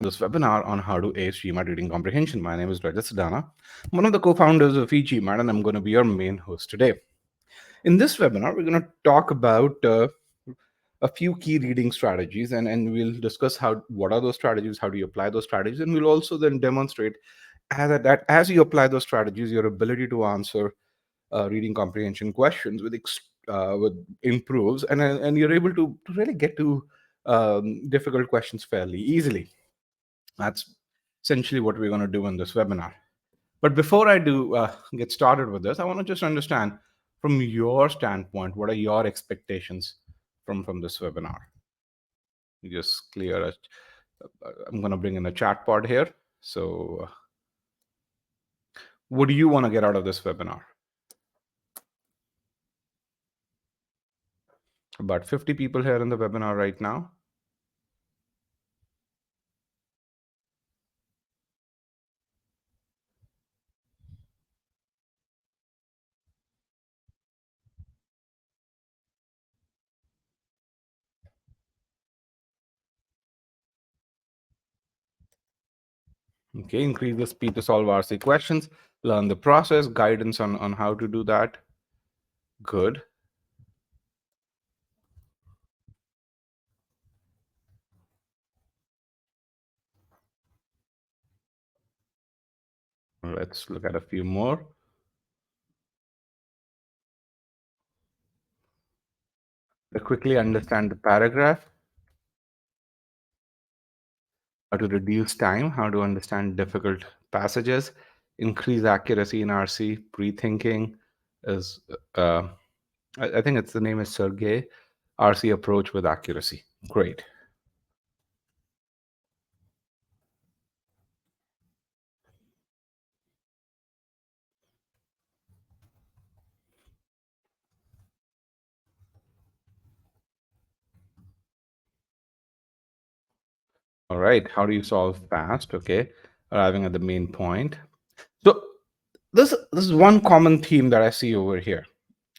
this webinar on how to ace GMAT Reading Comprehension. My name is Rajat Sadana, one of the co-founders of e-GMAT, and I'm going to be your main host today. In this webinar, we're going to talk about a few key reading strategies, and we'll discuss what are those strategies, how do you apply those strategies, and we'll also then demonstrate that as you apply those strategies, your ability to answer reading comprehension questions with improves, and you're able to really get to difficult questions fairly easily. That's essentially what we're going to do in this webinar. But before I do get started with this, I want to just understand from your standpoint, what are your expectations from this webinar? You just clear it. I'm going to bring in a chat pod here. So what do you want to get out of this webinar? About 50 people here in the webinar right now. Okay, increase the speed to solve RC questions, learn the process, guidance on how to do that. Good. Let's look at a few more. To quickly understand the paragraph, how to reduce time, how to understand difficult passages, increase accuracy in RC, pre-thinking is, I think the name is Sergey, RC approach with accuracy. Great. All right, how do you solve fast? Okay, arriving at the main point. So this is one common theme that I see over here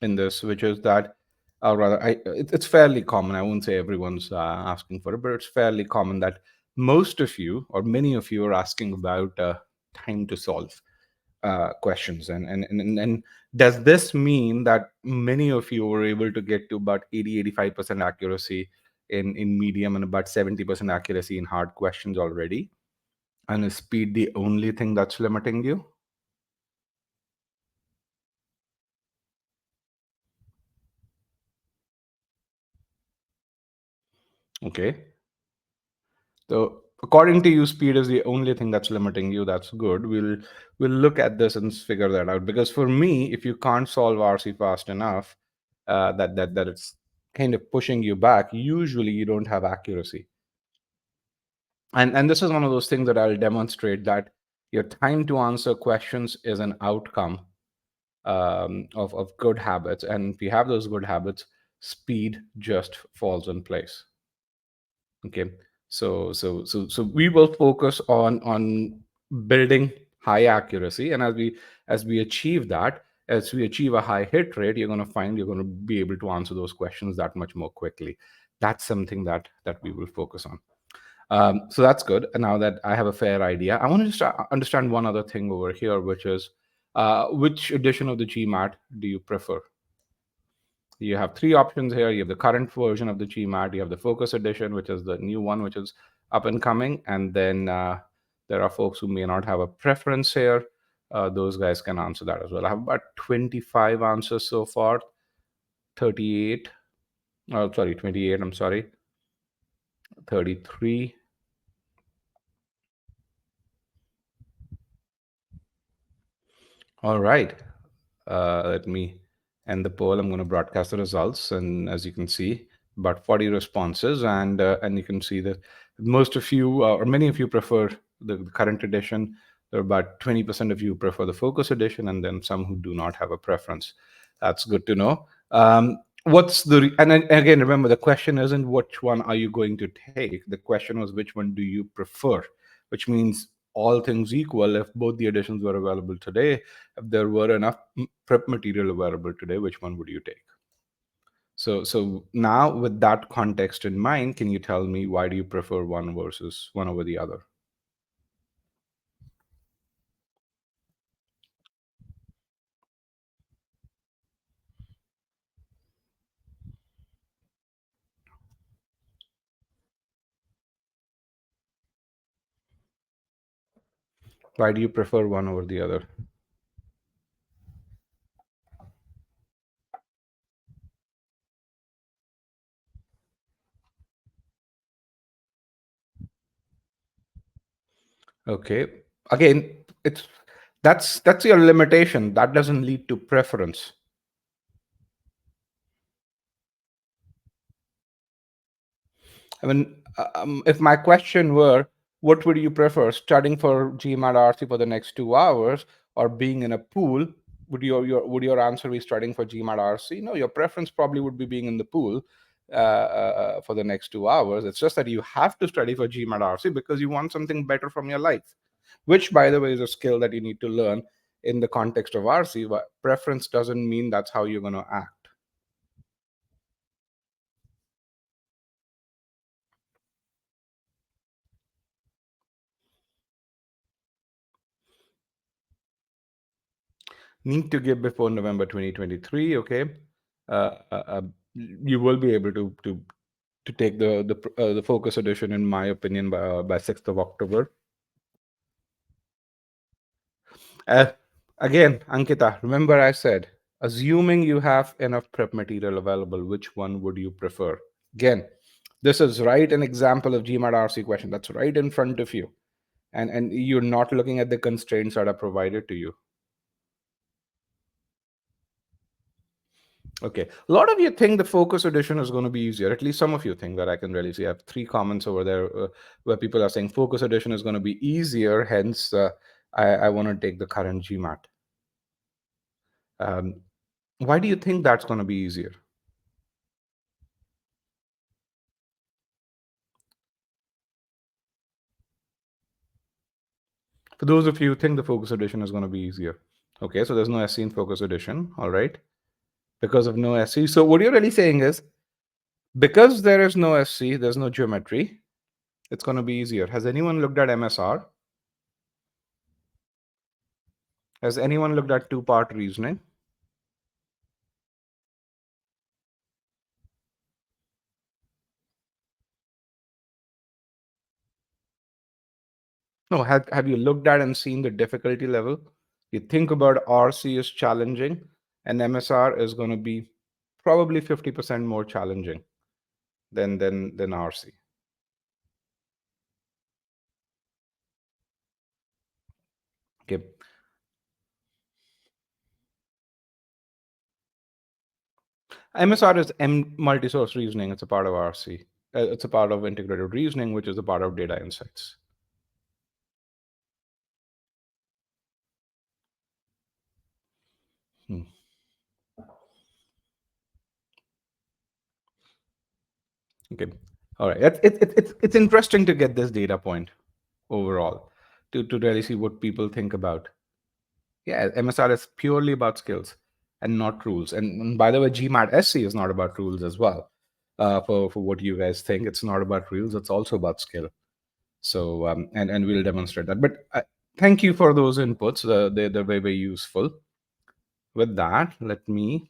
in this, which is that, or rather, it's fairly common. I won't say everyone's asking for it, but it's fairly common that most of you or many of you are asking about time to solve questions. And does this mean that many of you were able to get to about 85% accuracy in medium and about 70% accuracy in hard questions already? And is speed the only thing that's limiting you? Okay. So according to you, speed is the only thing that's limiting you. That's good. We'll look at this and figure that out. Because for me, if you can't solve RC fast enough, that it's kind of pushing you back, usually you don't have accuracy. And this is one of those things that I'll demonstrate, that your time to answer questions is an outcome of good habits. And if you have those good habits, speed just falls in place. Okay, so we will focus on building high accuracy, and as we achieve that, as we achieve a high hit rate, you're going to find you're going to be able to answer those questions that much more quickly. That's something that we will focus on. So that's good. And now that I have a fair idea, I want to just understand one other thing over here, which is which edition of the GMAT do you prefer? You have three options here. You have the current version of the GMAT, you have the Focus Edition, which is the new one, which is up and coming, and then there are folks who may not have a preference here. Those guys can answer that as well. I have about 25 answers so far. 38, oh sorry, 28, I'm sorry, 33. All right, let me end the poll. I'm going to broadcast the results, and as you can see, about 40 responses, and you can see that most of you or many of you prefer the current edition. There are about 20% of you prefer the Focus Edition, and then some who do not have a preference. That's good to know. What's the and then again, remember, the question isn't which one are you going to take. The question was which one do you prefer, which means all things equal, if both the editions were available today, if there were enough prep material available today, which one would you take? So now with that context in mind, can you tell me why do you prefer one versus one over the other? Why do you prefer one over the other? Okay. Again, it's that's your limitation. That doesn't lead to preference. I mean, if my question were, what would you prefer, studying for GMAT RC for the next 2 hours or being in a pool? Would your answer be studying for GMAT RC? No, your preference probably would be being in the pool for the next 2 hours. It's just that you have to study for GMAT RC because you want something better from your life, which, by the way, is a skill that you need to learn in the context of RC. But preference doesn't mean that's how you're going to act. Need to give before November 2023. Okay, you will be able to take the focus edition, in my opinion, by 6th of October. Uh, Again, Ankita, remember I said, assuming you have enough prep material available, which one would you prefer? Again, this is right an example of GMAT RC question that's right in front of you, and you're not looking at the constraints that are provided to you. Okay. A lot of you think the Focus edition is going to be easier. At least some of you think that. I can really see. I have 3 comments over there where people are saying Focus edition is going to be easier. Hence, I want to take the current GMAT. Um, why do you think that's going to be easier? For those of you who think the Focus edition is going to be easier. Okay. So there's no SC in Focus edition. All right. Because of no SC. So what you're really saying is because there is no SC, there's no geometry, it's going to be easier. Has anyone looked at MSR? Has anyone looked at two-part reasoning? No, have you looked at and seen the difficulty level? You think about RC is challenging, and MSR is going to be probably 50% more challenging than RC. Okay. MSR is multi-source reasoning. It's a part of RC. It's a part of integrated reasoning, which is a part of data insights. Hmm. Okay. All right. It's interesting to get this data point overall to really see what people think about. Yeah, MSR is purely about skills and not rules. And by the way, GMAT SC is not about rules as well. For what you guys think, it's not about rules. It's also about skill. So and we'll demonstrate that. But thank you for those inputs. They're very, very useful. With that, let me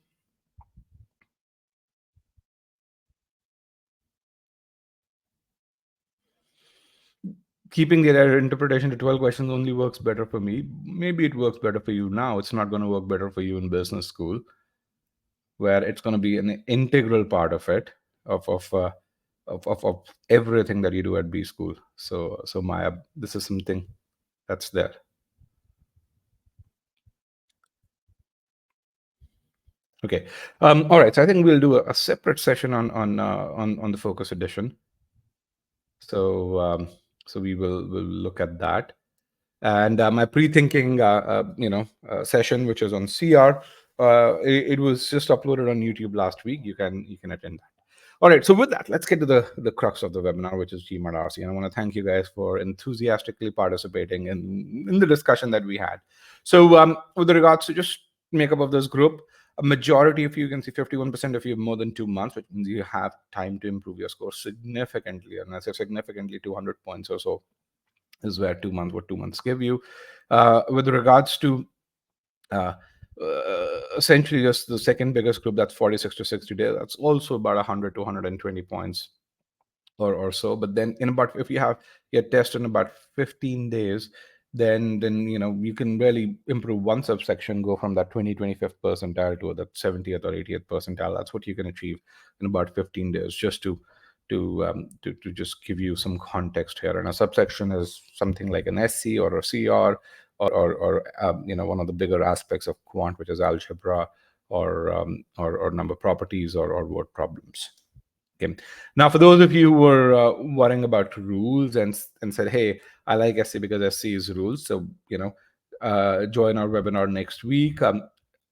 keeping the error interpretation to 12 questions only works better for me. Maybe it works better for you now. It's not going to work better for you in business school, where it's going to be an integral part of it, of everything that you do at B school. So Maya, this is something that's there. Okay. All right. So I think we'll do a separate session on the focus edition. So so we'll look at that. And my pre-thinking session, which is on CR, it was just uploaded on YouTube last week. You can attend that. All right, so with that, let's get to the crux of the webinar, which is GMAT RC. And I want to thank you guys for enthusiastically participating in the discussion that we had. So with regards to just makeup of this group, a majority of you can see 51% of you have more than 2 months, which means you have time to improve your score significantly. And I say significantly, 200 points or so is where 2 months, what 2 months give you. With regards to uh, essentially just the second biggest group, that's 46 to 60 days, that's also about 100 to 120 points or so. But then in about, if you have your test in about 15 days, then you can really improve one subsection, go from that 25th percentile to that 70th or 80th percentile. That's what you can achieve in about 15 days, just to just give you some context here. And a subsection is something like an SC or a CR, or one of the bigger aspects of quant, which is algebra, or number properties, or word problems. Okay. Now, for those of you who were worrying about rules and said, "Hey, I like SC because SC is rules," so join our webinar next week.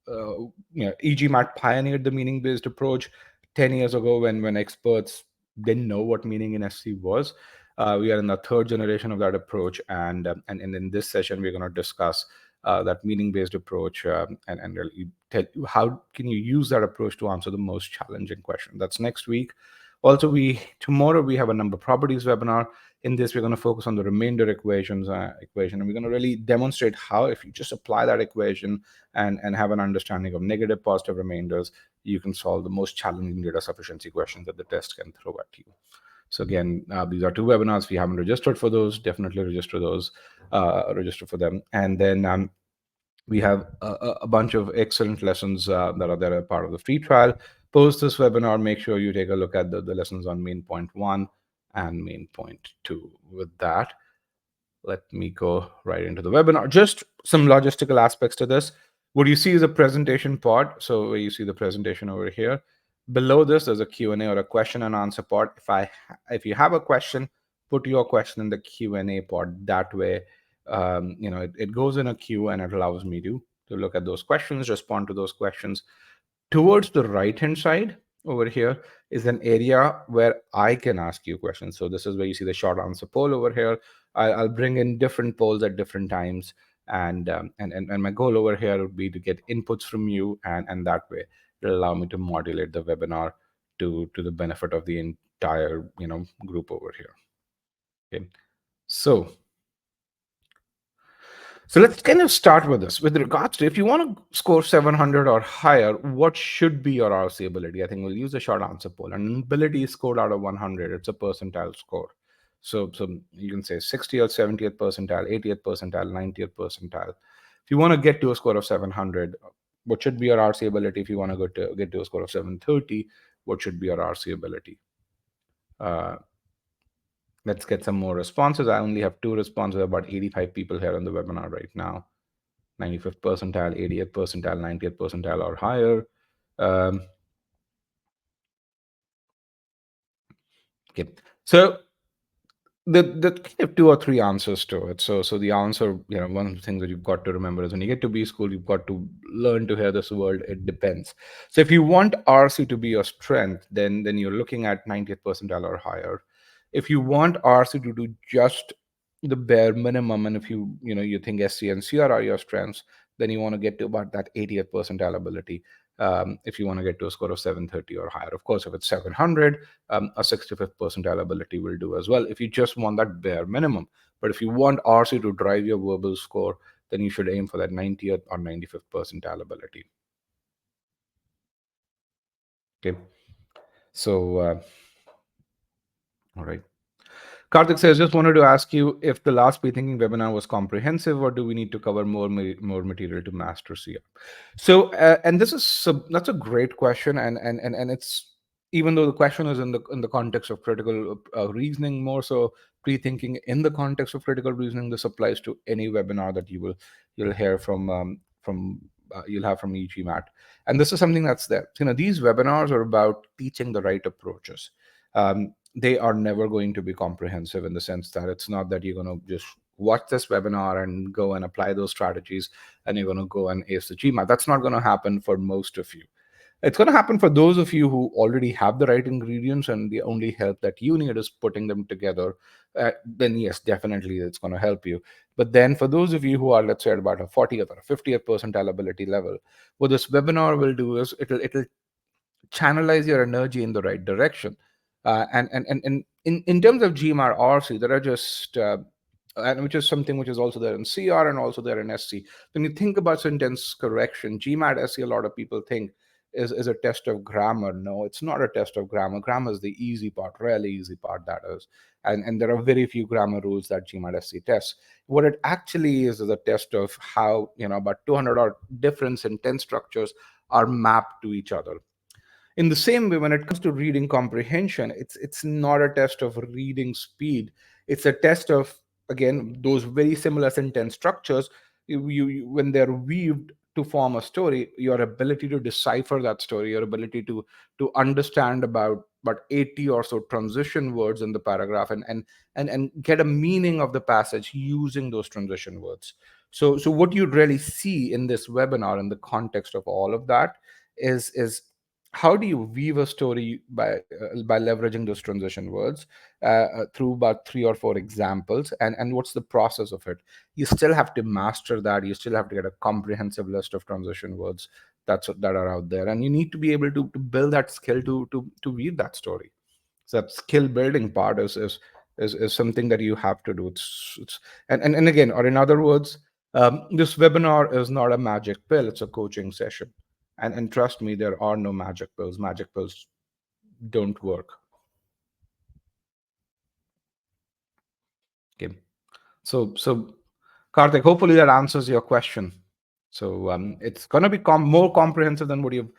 e-GMAT pioneered the meaning-based approach 10 years ago when experts didn't know what meaning in SC was. We are in the third generation of that approach, and in this session we're going to discuss that meaning-based approach, and really tell you how can you use that approach to answer the most challenging question. That's next week. Also, tomorrow we have a number properties webinar. In this, we're going to focus on the remainder equation, and we're going to really demonstrate how, if you just apply that equation and have an understanding of negative, positive remainders, you can solve the most challenging data sufficiency questions that the test can throw at you. So again, these are two webinars. If you haven't registered for those, definitely register for them. And then we have a bunch of excellent lessons that are there as part of the free trial. Post this webinar, make sure you take a look at the lessons on main point 1 and main point 2. With that, let me go right into the webinar. Just some logistical aspects to this. What you see is a presentation pod. So where you see the presentation over here. Below this, there's a Q&A or a question and answer pod. If you have a question, put your question in the Q&A pod. That way, it goes in a queue and it allows me to look at those questions, respond to those questions. Towards the right hand side over here is an area where I can ask you questions. So this is where you see the short answer poll over here. I'll bring in different polls at different times, and my goal over here would be to get inputs from you, and that way it'll allow me to modulate the webinar to the benefit of the entire group over here. Okay, so let's kind of start with this. With regards to, if you want to score 700 or higher, what should be your RC ability? I think we'll use a short answer poll. And ability is scored out of 100. It's a percentile score. So you can say 60th, 70th percentile, 80th percentile, 90th percentile. If you want to get to a score of 700, what should be your RC ability? If you want to get to a score of 730, what should be your RC ability? Let's get some more responses. I only have 2 responses, about 85 people here on the webinar right now. 95th percentile, 80th percentile, 90th percentile or higher. Okay, so the kind of 2 or 3 answers to it. So the answer, one of the things that you've got to remember is when you get to B school, you've got to learn to hear this word, it depends. So if you want RC to be your strength, then you're looking at 90th percentile or higher. If you want RC to do just the bare minimum, and if you think SC and CR are your strengths, then you want to get to about that 80th percentile ability. If you want to get to a score of 730 or higher. Of course, if it's 700, a 65th percentile ability will do as well if you just want that bare minimum. But if you want RC to drive your verbal score, then you should aim for that 90th or 95th percentile ability. Okay, so all right. Karthik says, just wanted to ask you if the last Pre-Thinking webinar was comprehensive, or do we need to cover more material to master CR? So, and that's a great question, and it's, even though the question is in the context of critical reasoning, more so pre-thinking in the context of critical reasoning, this applies to any webinar that you'll hear you'll have from e-GMAT. And this is something that's there. These webinars are about teaching the right approaches. They are never going to be comprehensive in the sense that it's not that you're going to just watch this webinar and go and apply those strategies and you're going to go and ace the GMAT. That's not going to happen for most of you. It's going to happen for those of you who already have the right ingredients, and the only help that you need is putting them together. Then yes, definitely it's going to help you. But then for those of you who are, let's say, at about a 40th or a 50th percentile ability level, what this webinar will do is it'll channelize your energy in the right direction. And in terms of GMAT RC, there are just and which is something which is also there in CR and also there in SC. When you think about sentence correction, GMAT SC, a lot of people think is a test of grammar. No, it's not a test of grammar. Grammar is the easy part, really easy part, that is. And there are very few grammar rules that GMAT SC tests. What it actually is a test of how, about 200 odd different sentence structures are mapped to each other. In the same way, when it comes to reading comprehension, it's not a test of reading speed. It's a test of, again, those very similar sentence structures. When they're weaved to form a story, your ability to decipher that story, your ability to understand about 80 or so transition words in the paragraph, and get a meaning of the passage using those transition words. So what you really see in this webinar, in the context of all of that, is how do you weave a story by leveraging those transition words through about 3 or 4 examples, and what's the process of it? You still have to master that. You still have to get a comprehensive list of transition words that are out there, and you need to be able to build that skill to weave that story. So that skill building part is something that you have to do. And again, or in other words, this webinar is not a magic pill. It's a coaching session, and trust me, there are no magic pills. Magic pills don't work. Okay. So Karthik, hopefully that answers your question. So it's going to be more comprehensive than what you've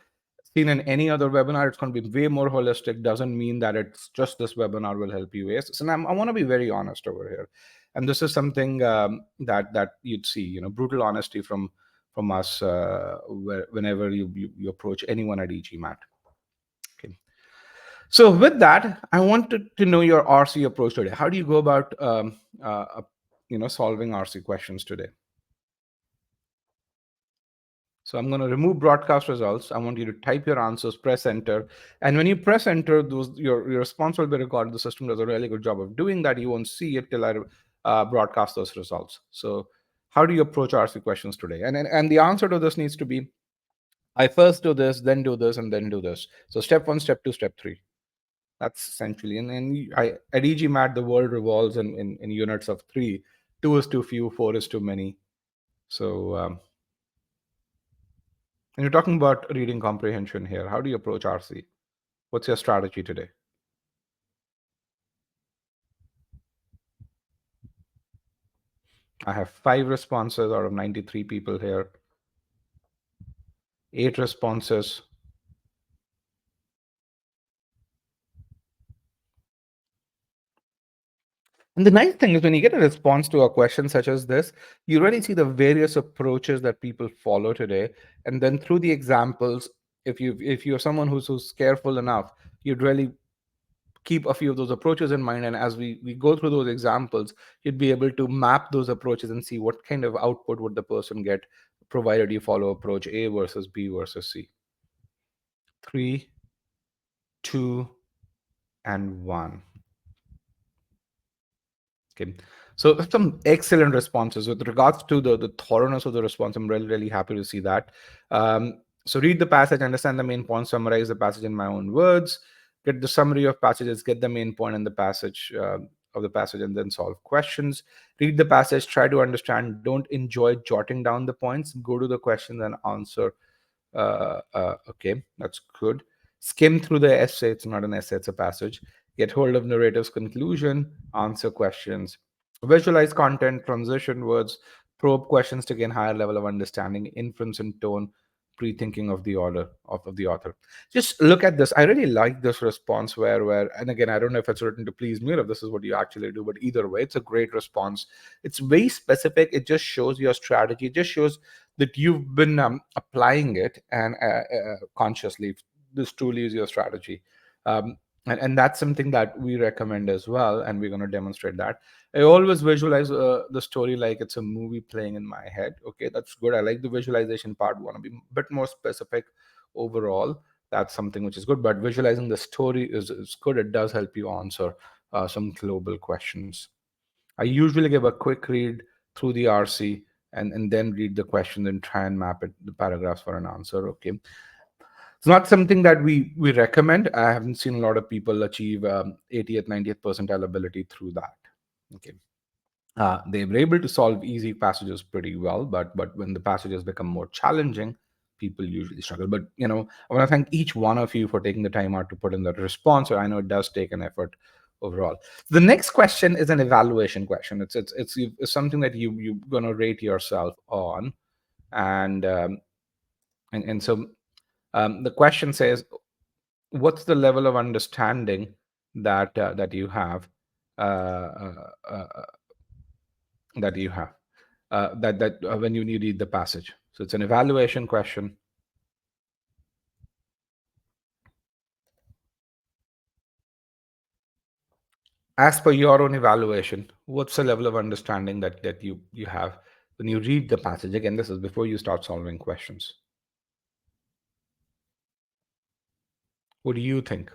seen in any other webinar. It's going to be way more holistic. Doesn't mean that it's just this webinar will help you. Yes, and I want to be very honest over here, and this is something that you'd see, brutal honesty from us whenever you approach anyone at e-GMAT. Okay. So with that, I wanted to know your RC approach today. How do you go about solving RC questions today? So I'm going to remove broadcast results. I want you to type your answers, press enter. And when you press enter, your response will be recorded. The system does a really good job of doing that. You won't see it till I broadcast those results. So how do you approach RC questions today? And the answer to this needs to be, I first do this, then do this, and then do this. So step 1, step 2, step 3. That's essentially, at e-GMAT, the world revolves in units of 3. 2 is too few, 4 is too many. So and you're talking about reading comprehension here. How do you approach RC? What's your strategy today? I have 5 responses out of 93 people here. 8 responses. And the nice thing is when you get a response to a question such as this, you really see the various approaches that people follow today. And then through the examples, if you're someone who's careful enough, you'd really keep a few of those approaches in mind, and as we go through those examples, you'd be able to map those approaches and see what kind of output would the person get, provided you follow approach A versus B versus C. 3, 2, and 1. Okay, so some excellent responses with regards to the thoroughness of the response. I'm really happy to see that. So read the passage, understand the main points, summarize the passage in my own words, get the summary of passages, get the main point in the passage of the passage, and then solve questions. Read the passage, try to understand. Don't enjoy jotting down the points. Go to the questions and answer. Okay, that's good. Skim through the essay. It's not an essay, it's a passage. Get hold of narrative's conclusion, answer questions, visualize content, transition words, probe questions to gain higher level of understanding, inference and tone, pre-thinking of the order of the author. Just look at this. I really like this response where and again, I don't know if it's written to please me or if this is what you actually do, but either way, it's a great response. It's very specific. It just shows your strategy. It just shows that you've been applying it and consciously. This truly is your strategy. And that's something that we recommend as well, and we're going to demonstrate that. I always visualize the story like it's a movie playing in my head. Okay, that's good. I like the visualization part. Want to be a bit more specific overall. That's something which is good, but visualizing the story is good. It does help you answer some global questions. I usually give a quick read through the RC and then read the question and try and map it, the paragraphs for an answer. Okay. It's not something that we recommend. I haven't seen a lot of people achieve 80th, 90th percentile ability through that. Okay. They were able to solve easy passages pretty well, but when the passages become more challenging, people usually struggle. But I want to thank each one of you for taking the time out to put in that response. So I know it does take an effort overall. The next question is an evaluation question. It's something that you're gonna rate yourself on, and so the question says, what's the level of understanding that you have uh, uh, uh, that you have that when you read the passage. So it's an evaluation question. As per your own evaluation, what's the level of understanding that you have when you read the passage? Again, this is before you start solving questions. What do you think?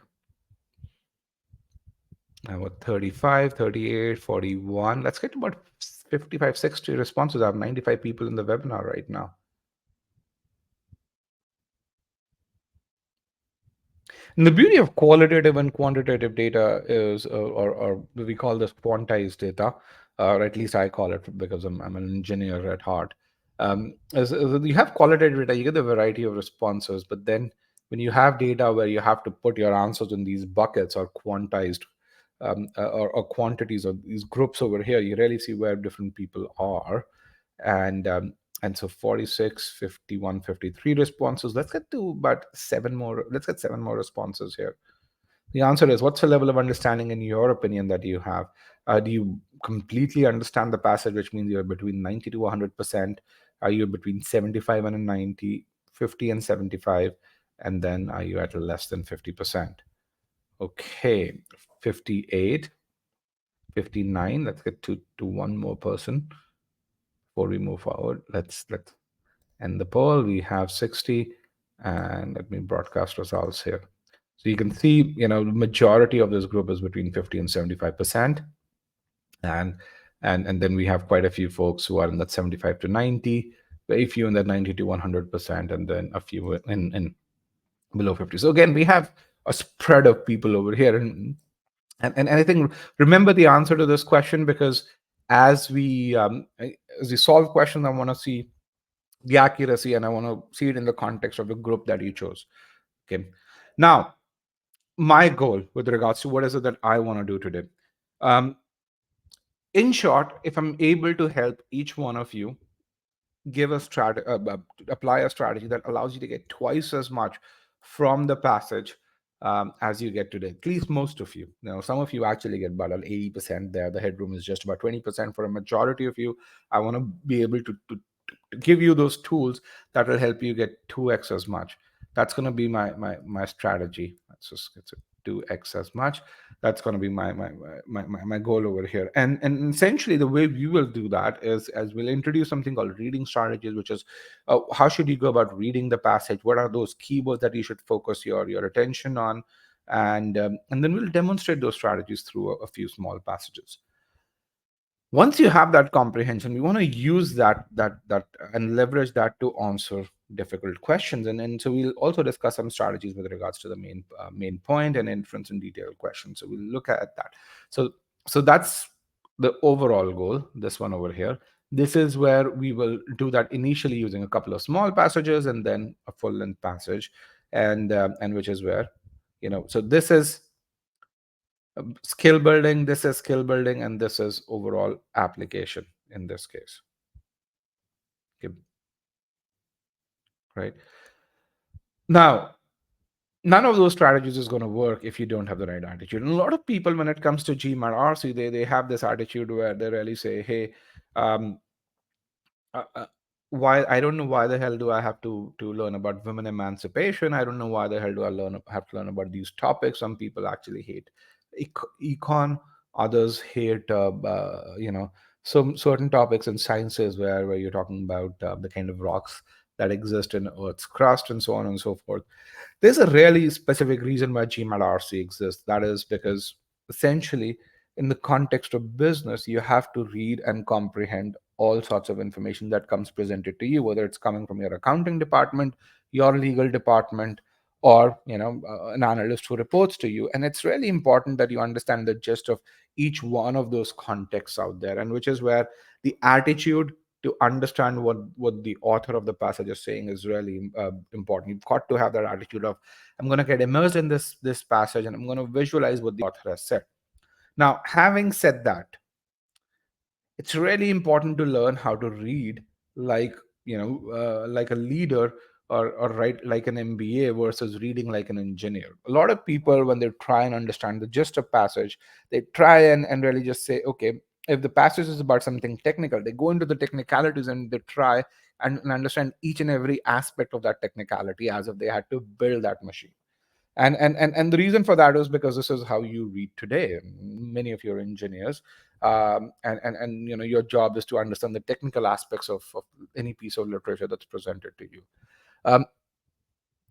What, 35, 38, 41? Let's get about 55, 60 responses. I have 95 people in the webinar right now. And the beauty of qualitative and quantitative data is, or we call this quantized data, or at least I call it because I'm an engineer at heart. Is you have qualitative data, you get a variety of responses, but then when you have data where you have to put your answers in these buckets or quantized or quantities or these groups over here, you really see where different people are. And so 46, 51, 53 responses. Let's get to about seven more. Let's get seven more responses here. The answer is, what's the level of understanding in your opinion that you have? Do you completely understand the passage, which means you're between 90 to 100%? Are you between 75 and 90, 50 and 75? And then are you at less than 50%? Okay, 58, 59. Let's get to one more person before we move forward. Let's end the poll. We have 60, and let me broadcast results here. So you can see, the majority of this group is between 50 and 75%. And then we have quite a few folks who are in that 75 to 90, very few in that 90 to 100%, and then a few in below 50. So again, we have a spread of people over here. And I think, remember the answer to this question, because as we solve questions, I want to see the accuracy, and I want to see it in the context of the group that you chose. Okay. Now, my goal with regards to what is it that I want to do today. Um, in short, if I'm able to help each one of you give a strategy, apply a strategy that allows you to get twice as much from the passage as you get today. At least most of you. Some of you actually get about an 80% there. The headroom is just about 20% for a majority of you. I want to be able to give you those tools that will help you get 2x as much. That's going to be my strategy. Let's just get to 2x as much. That's going to be my goal over here. And essentially the way we will do that is, as we'll introduce something called reading strategies, which is how should you go about reading the passage? What are those keywords that you should focus your attention on? And then we'll demonstrate those strategies through a few small passages. Once you have that comprehension, we want to use that and leverage that to answer difficult questions. And so we'll also discuss some strategies with regards to the main point and inference and detailed questions. So we'll look at that. So that's the overall goal, this one over here. This is where we will do that initially using a couple of small passages and then a full length passage, and which is where, so this is skill building, this is skill building, and this is overall application in this case. Okay. Right now, none of those strategies is going to work if you don't have the right attitude. And a lot of people, when it comes to GMAT RC, they have this attitude where they really say, hey, um, uh, uh, why, I don't know why the hell do I have to learn about women emancipation. I don't know why the hell do I have to learn about these topics. Some people actually hate econ, others hate some certain topics in sciences where you're talking about the kind of rocks that exist in Earth's crust and so on and so forth. There's a really specific reason why GMAT RC exists. That is because, essentially, in the context of business, you have to read and comprehend all sorts of information that comes presented to you, whether it's coming from your accounting department, your legal department, or an analyst who reports to you. And it's really important that you understand the gist of each one of those contexts out there, and which is where the attitude to understand what the author of the passage is saying is really important. You've got to have that attitude of, I'm going to get immersed in this passage and I'm going to visualize what the author has said. Now, having said that, it's really important to learn how to read like, like a leader, or write like an MBA versus reading like an engineer. A lot of people, when they try and understand the gist of passage, they try and really just say, okay, if the passage is about something technical, they go into the technicalities and they try and understand each and every aspect of that technicality as if they had to build that machine. And the reason for that is because this is how you read today. Many of your engineers, and your job is to understand the technical aspects of any piece of literature that's presented to you. um,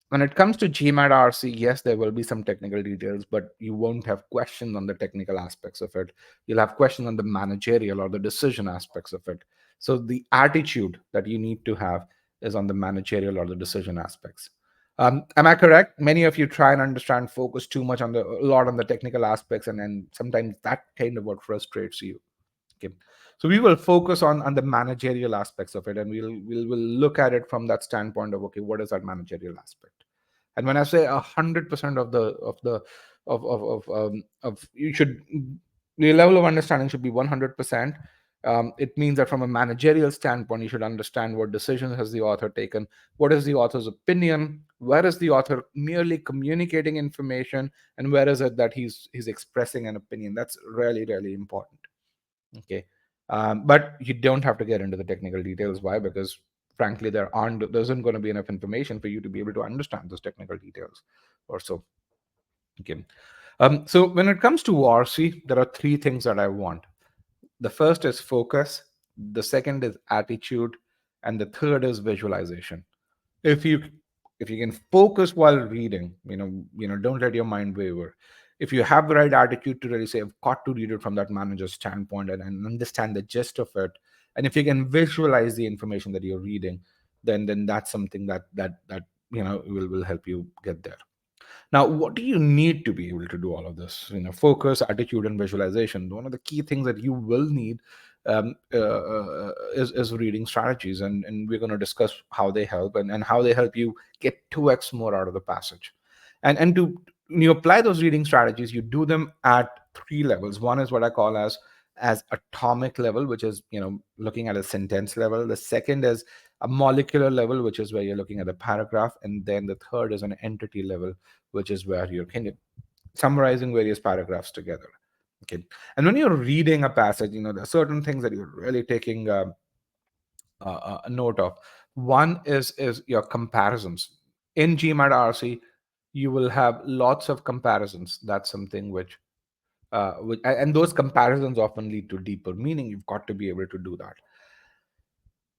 when it comes to GMAT RC, yes, there will be some technical details, but you won't have questions on the technical aspects of it. You'll have questions on the managerial or the decision aspects of it. So the attitude that you need to have is on the managerial or the decision aspects. Am I correct? Many of you try and understand, focus too much on a lot on the technical aspects, and then sometimes that kind of what frustrates you. Okay, so we will focus on the managerial aspects of it, and we'll look at it from that standpoint of, okay, what is that managerial aspect? And when I say 100% of you should, the level of understanding should be 100%. It means that from a managerial standpoint, you should understand what decisions has the author taken, what is the author's opinion, where is the author merely communicating information, and where is it that he's expressing an opinion. That's really, really important. Okay. But you don't have to get into the technical details. Why? Because frankly, there isn't going to be enough information for you to be able to understand those technical details or so. Okay. So when it comes to RC, there are three things that I want. The first is focus, the second is attitude, and the third is visualization. If you if you can focus while reading, don't let your mind waver. If you have the right attitude to really say, I've got to read it from that manager's standpoint, and understand the gist of it, and if you can visualize the information that you're reading, then that's something that will help you get there. Now, what do you need to be able to do all of this? Focus, attitude, and visualization. One of the key things that you will need is reading strategies, and we're going to discuss how they help, and how they help you get 2x more out of the passage. And to when you apply those reading strategies, you do them at three levels. One is what I call as atomic level, which is looking at a sentence level. The second is a molecular level, which is where you're looking at a paragraph, and then the third is an entity level, which is where you're kind of summarizing various paragraphs together. Okay, and when you're reading a passage, there are certain things that you're really taking a note of. One is your comparisons. In GMAT RC, you will have lots of comparisons. That's something and those comparisons often lead to deeper meaning. You've got to be able to do that.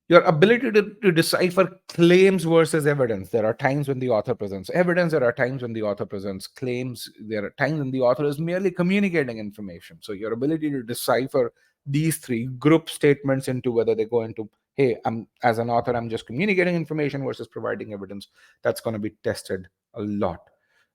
Your ability to decipher claims versus evidence. There are times when the author presents evidence, there are times when the author presents claims, there are times when the author is merely communicating information. So your ability to decipher these three, group statements into whether they go into, hey, I'm as an author, I'm just communicating information versus providing evidence. That's going to be tested a lot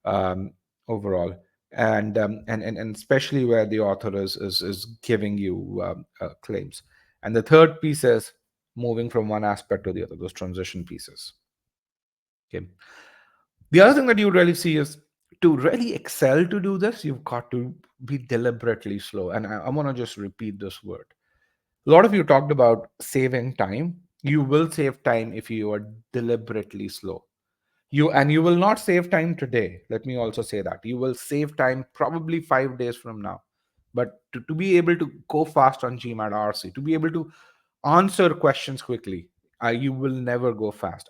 um, overall. And especially where the author is giving you claims. And the third piece is moving from one aspect to the other, those transition pieces. Okay. The other thing that you really see is, to really excel to do this, you've got to be deliberately slow. And I want to just repeat this word. A lot of you talked about saving time. You will save time if you are deliberately slow. You will not save time today. Let me also say that. You will save time probably 5 days from now. But to be able to go fast on GMAT RC, to be able to answer questions quickly, you will never go fast.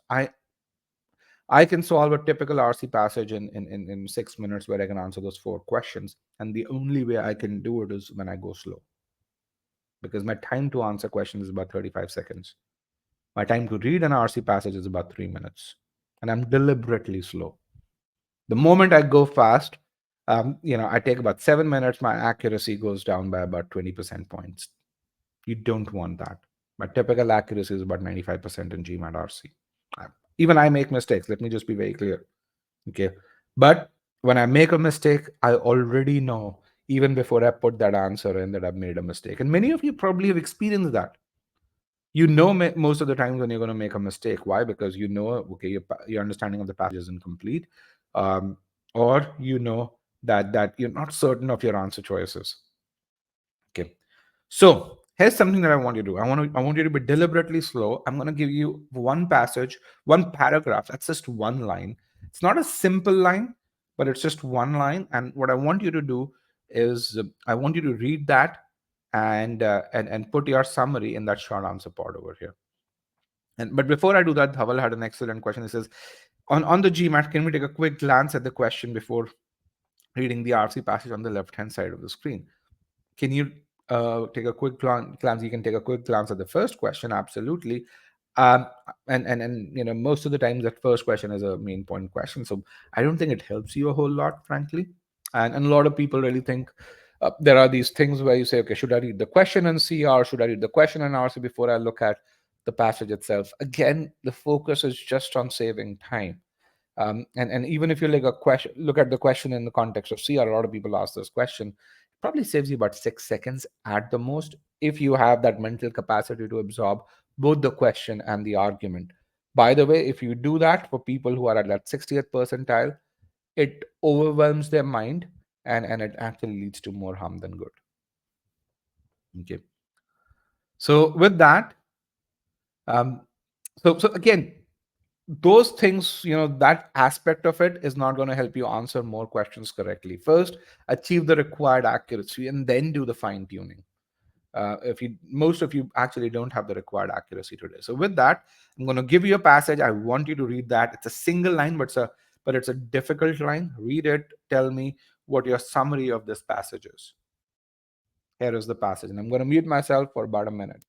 I can solve a typical RC passage in 6 minutes, where I can answer those 4 questions. And the only way I can do it is when I go slow, because my time to answer questions is about 35 seconds. My time to read an RC passage is about 3 minutes. And I'm deliberately slow. The moment I go fast, I take about 7 minutes, my accuracy goes down by about 20% points. You don't want that. My typical accuracy is about 95% in GMAT RC. Even I make mistakes. Let me just be very clear. Okay. But when I make a mistake, I already know, even before I put that answer in, that I've made a mistake. And many of you probably have experienced that. You know, most of the times when you're going to make a mistake. Why? Because you know, okay, your understanding of the passage is incomplete, um, or you know that you're not certain of your answer choices. Okay. So here's something that I want you to do. I want you to be deliberately slow. I'm going to give you one passage, one paragraph. That's just one line. It's not a simple line, but it's just one line. And what I want you to do is I want you to read that and put your summary in that short answer part over here. And but before I do that, Dhaval had an excellent question. He says, on the GMAT, can we take a quick glance at the question before reading the RC passage on the left hand side of the screen? Can you take a quick glance? You can take a quick glance at the first question, absolutely. Um, and most of the times that first question is a main point question, so I don't think it helps you a whole lot, frankly. And a lot of people really think there are these things where you say, okay, should I read the question and CR? Should I read the question and RC before I look at the passage itself? Again, the focus is just on saving time. And even if you look at the question in the context of CR, a lot of people ask this question. It probably saves you about 6 seconds at the most if you have that mental capacity to absorb both the question and the argument. By the way, if you do that for people who are at that 60th percentile, it overwhelms their mind and it actually leads to more harm than good. Okay. So with that, um, so again, those things, that aspect of it is not going to help you answer more questions correctly. First, achieve the required accuracy and then do the fine tuning. If you most of you actually don't have the required accuracy today. So with that, I'm going to give you a passage. I want you to read that. It's a single line, but it's a difficult line. Read it. Tell me what your summary of this passage is. Here is the passage, and I'm going to mute myself for about a minute.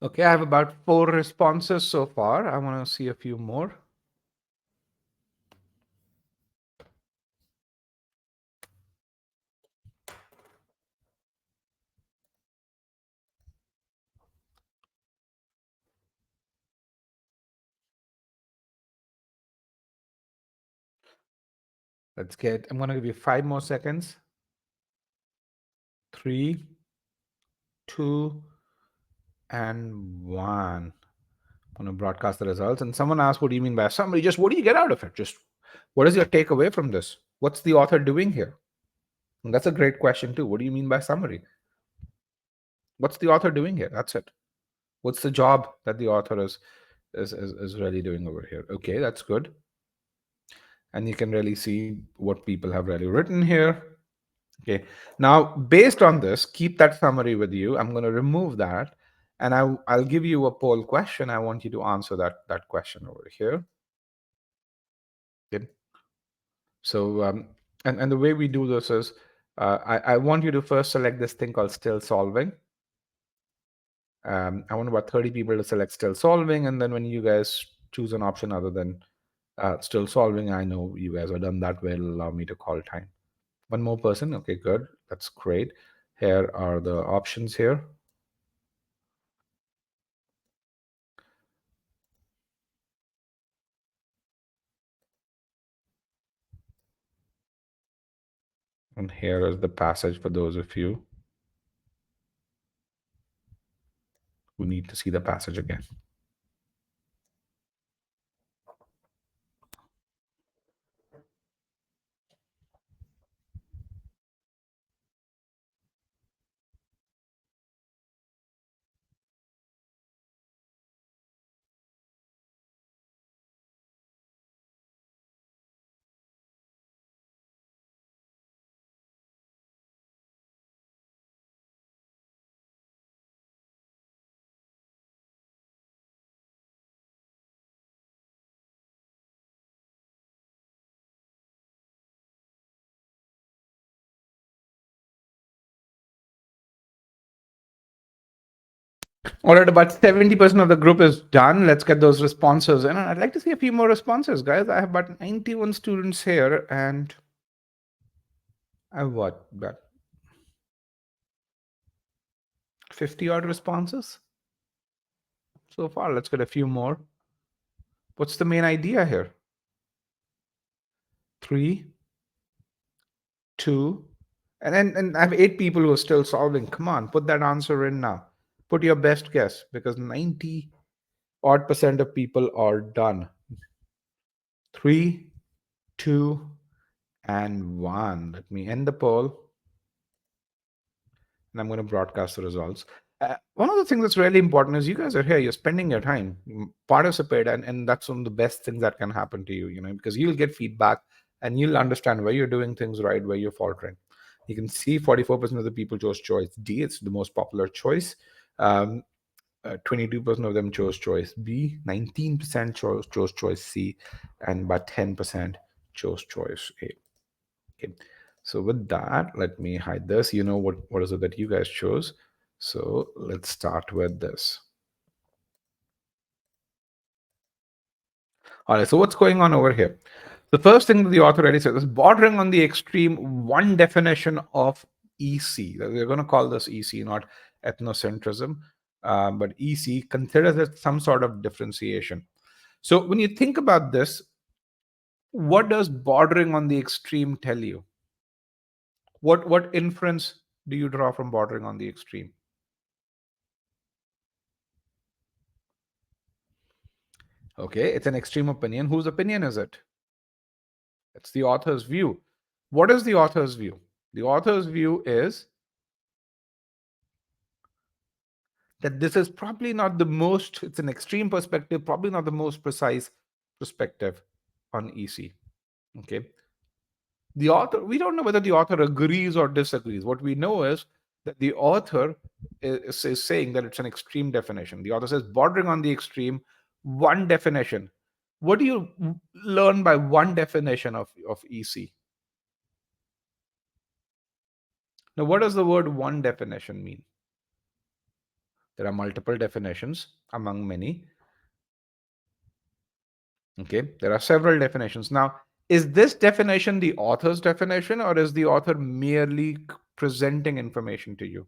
Okay, I have about 4 responses so far. I want to see a few more. I'm going to give you 5 more seconds. 3, 2, and 1. I'm going to broadcast the results. And someone asked, what do you mean by summary? Just what do you get out of it? Just what is your takeaway from this? What's the author doing here? And that's a great question, too. What do you mean by summary? What's the author doing here? That's it. What's the job that the author is really doing over here? Okay, that's good. And you can really see what people have really written here. Okay, now based on this, keep that summary with you. I'm going to remove that, and I'll give you a poll question. I want you to answer that question over here. Okay. So And the way we do this is, I want you to first select this thing called still solving. I want about 30 people to select still solving, and then when you guys choose an option other than still solving, I know you guys are done that way. It'll allow me to call time. One more person. Okay, good. That's great. Here are the options here. And here is the passage for those of you who need to see the passage again. All right, about 70% of the group is done. Let's get those responses. And I'd like to see a few more responses, guys. I have about 91 students here, and I have what? About 50 odd responses so far. Let's get a few more. What's the main idea here? 3, 2, and I have 8 people who are still solving. Come on, put that answer in now. Put your best guess, because 90 odd percent of people are done. 3, 2, and 1. Let me end the poll, and I'm going to broadcast the results. One of the things that's really important is you guys are here, you're spending your time, participate, and that's one of the best things that can happen to you, because you'll get feedback and you'll understand where you're doing things right, where you're faltering. You can see 44% of the people chose choice D. It's the most popular choice. 22% of them chose choice B, 19% chose choice C, and about 10% chose choice A. Okay. So with that, let me hide this. What is it that you guys chose? So let's start with this. All right, so what's going on over here? The first thing that the author already says is bordering on the extreme. One definition of EC, we're going to call this EC, not ethnocentrism, but EC considers it some sort of differentiation. So when you think about this, what does bordering on the extreme tell you? What inference do you draw from bordering on the extreme? Okay, it's an extreme opinion. Whose opinion is it? It's the author's view. What is the author's view? The author's view is that this is probably not the most, it's an extreme perspective, probably not the most precise perspective on EC. Okay. The author, we don't know whether the author agrees or disagrees. What we know is that the author is saying that it's an extreme definition. The author says bordering on the extreme, one definition. What do you learn by one definition of EC? Now, what does the word one definition mean? There are multiple definitions among many. Okay, there are several definitions. Now, is this definition the author's definition, or is the author merely presenting information to you?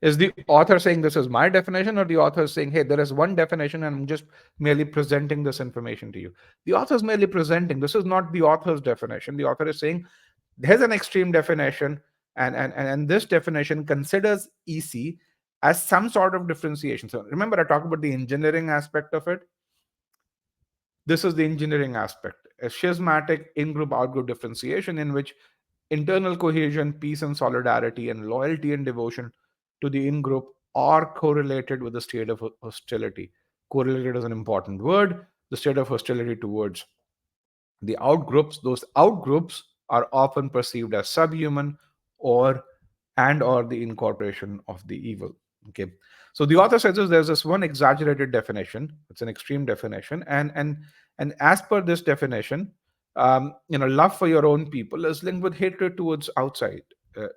Is the author saying this is my definition, or the author is saying, hey, there is one definition and I'm just merely presenting this information to you? The author is merely presenting. This is not the author's definition. The author is saying, there's an extreme definition, and this definition considers EC as some sort of differentiation. So remember, I talked about the engineering aspect of it. This is the engineering aspect, a schismatic in-group out-group differentiation in which internal cohesion, peace and solidarity, and loyalty and devotion to the in-group are correlated with the state of hostility. Correlated is an important word. The state of hostility towards the outgroups. Those outgroups are often perceived as subhuman or the incorporation of the evil. Okay. So the author says there's this one exaggerated definition. It's an extreme definition, and as per this definition, Love for your own people is linked with hatred towards outside.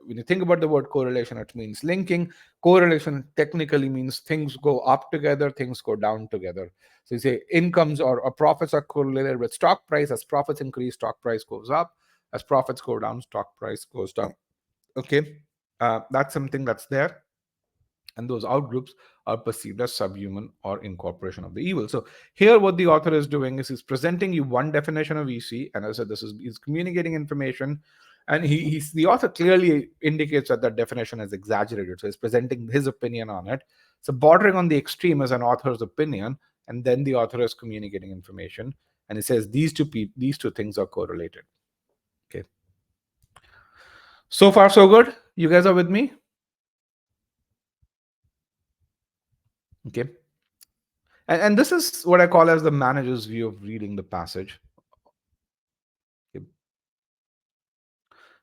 When you think about the word correlation, it means linking. Correlation technically means things go up together, things go down together. So you say incomes or profits are correlated with stock price. As profits increase, stock price goes up. As profits go down, stock price goes down. Okay, that's something that's there, and those outgroups are perceived as subhuman or incorporation of the evil. So here what the author is doing is he's presenting you one definition of EC, and as I said, this is he's communicating information, and he's the author clearly indicates that that definition is exaggerated, so he's presenting his opinion on it. So bordering on the extreme is an author's opinion, and then the author is communicating information, and he says these two things are correlated. Okay, so far so good. You guys are with me? Okay. And this is what I call as the manager's view of reading the passage. Okay.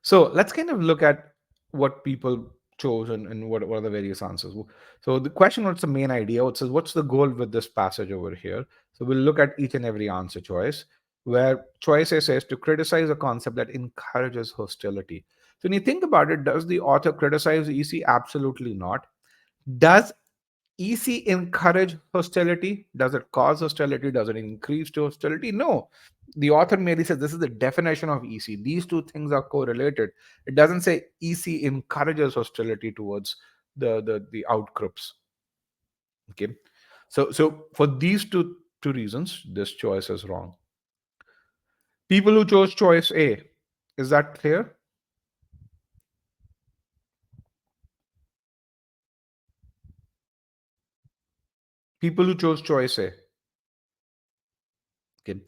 So let's kind of look at what people chose and what are the various answers. So the question, what's the main idea? It says, what's the goal with this passage over here? So we'll look at each and every answer choice, where choice A says to criticize a concept that encourages hostility. So when you think about it, does the author criticize EC? Absolutely not. Does EC encourage hostility? Does it cause hostility? Does it increase to hostility? No. The author merely says this is the definition of EC. These two things are correlated. It doesn't say EC encourages hostility towards the outgroups. Okay. So for these two reasons, this choice is wrong. People who chose choice A, is that clear? People who chose choice A. Okay.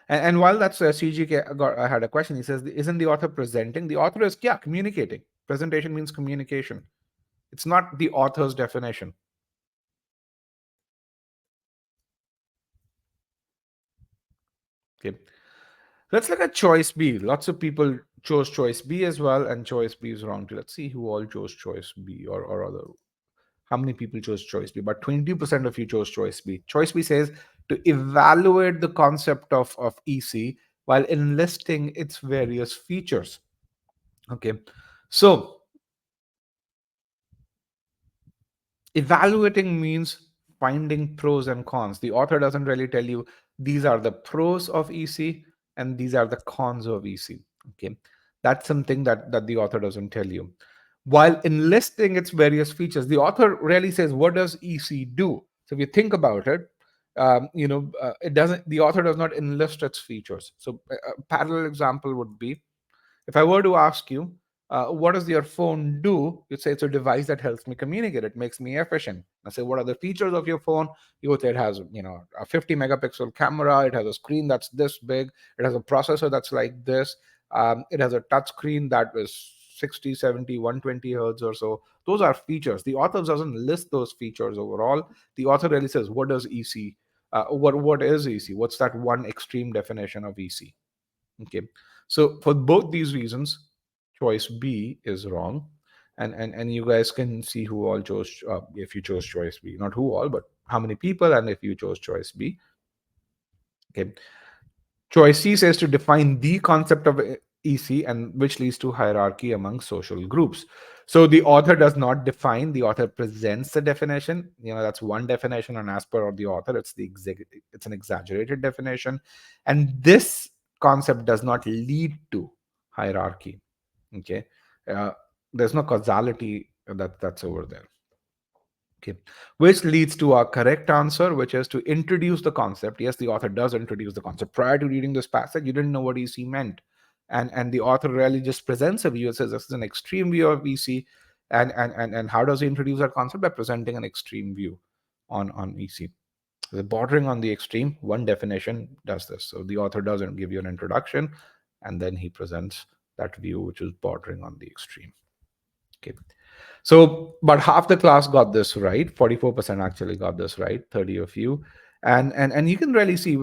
And while that's CGK I had a question. He says, isn't the author presenting? The author is, yeah, communicating. Presentation means communication. It's not the author's definition. Okay. Let's look at choice B. Lots of people chose choice B as well, and choice B is wrong too. Let's see who all chose choice B or other. How many people chose choice B? But 22% of you chose choice B. Choice B says to evaluate the concept of EC while enlisting its various features. Okay. So evaluating means finding pros and cons. The author doesn't really tell you these are the pros of EC and these are the cons of EC. Okay, that's something that the author doesn't tell you. While enlisting its various features, the author really says, what does EC do? So if you think about it, it doesn't. The author does not enlist its features. So a parallel example would be, if I were to ask you, what does your phone do? You'd say it's a device that helps me communicate. It makes me efficient. I say, what are the features of your phone? You would say it has, a 50 megapixel camera. It has a screen that's this big. It has a processor that's like this. It has a touch screen that is 60, 70, 120 hertz or so. Those are features. The author doesn't list those features overall. The author really says, what does EC? What is EC? What's that one extreme definition of EC? Okay, so for both these reasons, choice B is wrong, and you guys can see who all chose if you chose choice B, not who all, but how many people, and if you chose choice B. Okay, choice C says to define the concept of EC, and which leads to hierarchy among social groups. So the author does not define, the author presents the definition. That's one definition, and as per the author, it's an exaggerated definition. And this concept does not lead to hierarchy. Okay. Uh, there's no causality that's over there. Okay, which leads to our correct answer, which is to introduce the concept. Yes, the author does introduce the concept. Prior to reading this passage, you didn't know what EC meant, and the author really just presents a view. It says this is an extreme view of EC, and how does he introduce that concept? By presenting an extreme view on EC. The bordering on the extreme, one definition does this. So the author doesn't give you an introduction, and then he presents that view, which is bordering on the extreme. Okay. So, but half the class got this right. 44% actually got this right. 30 of you, and you can really see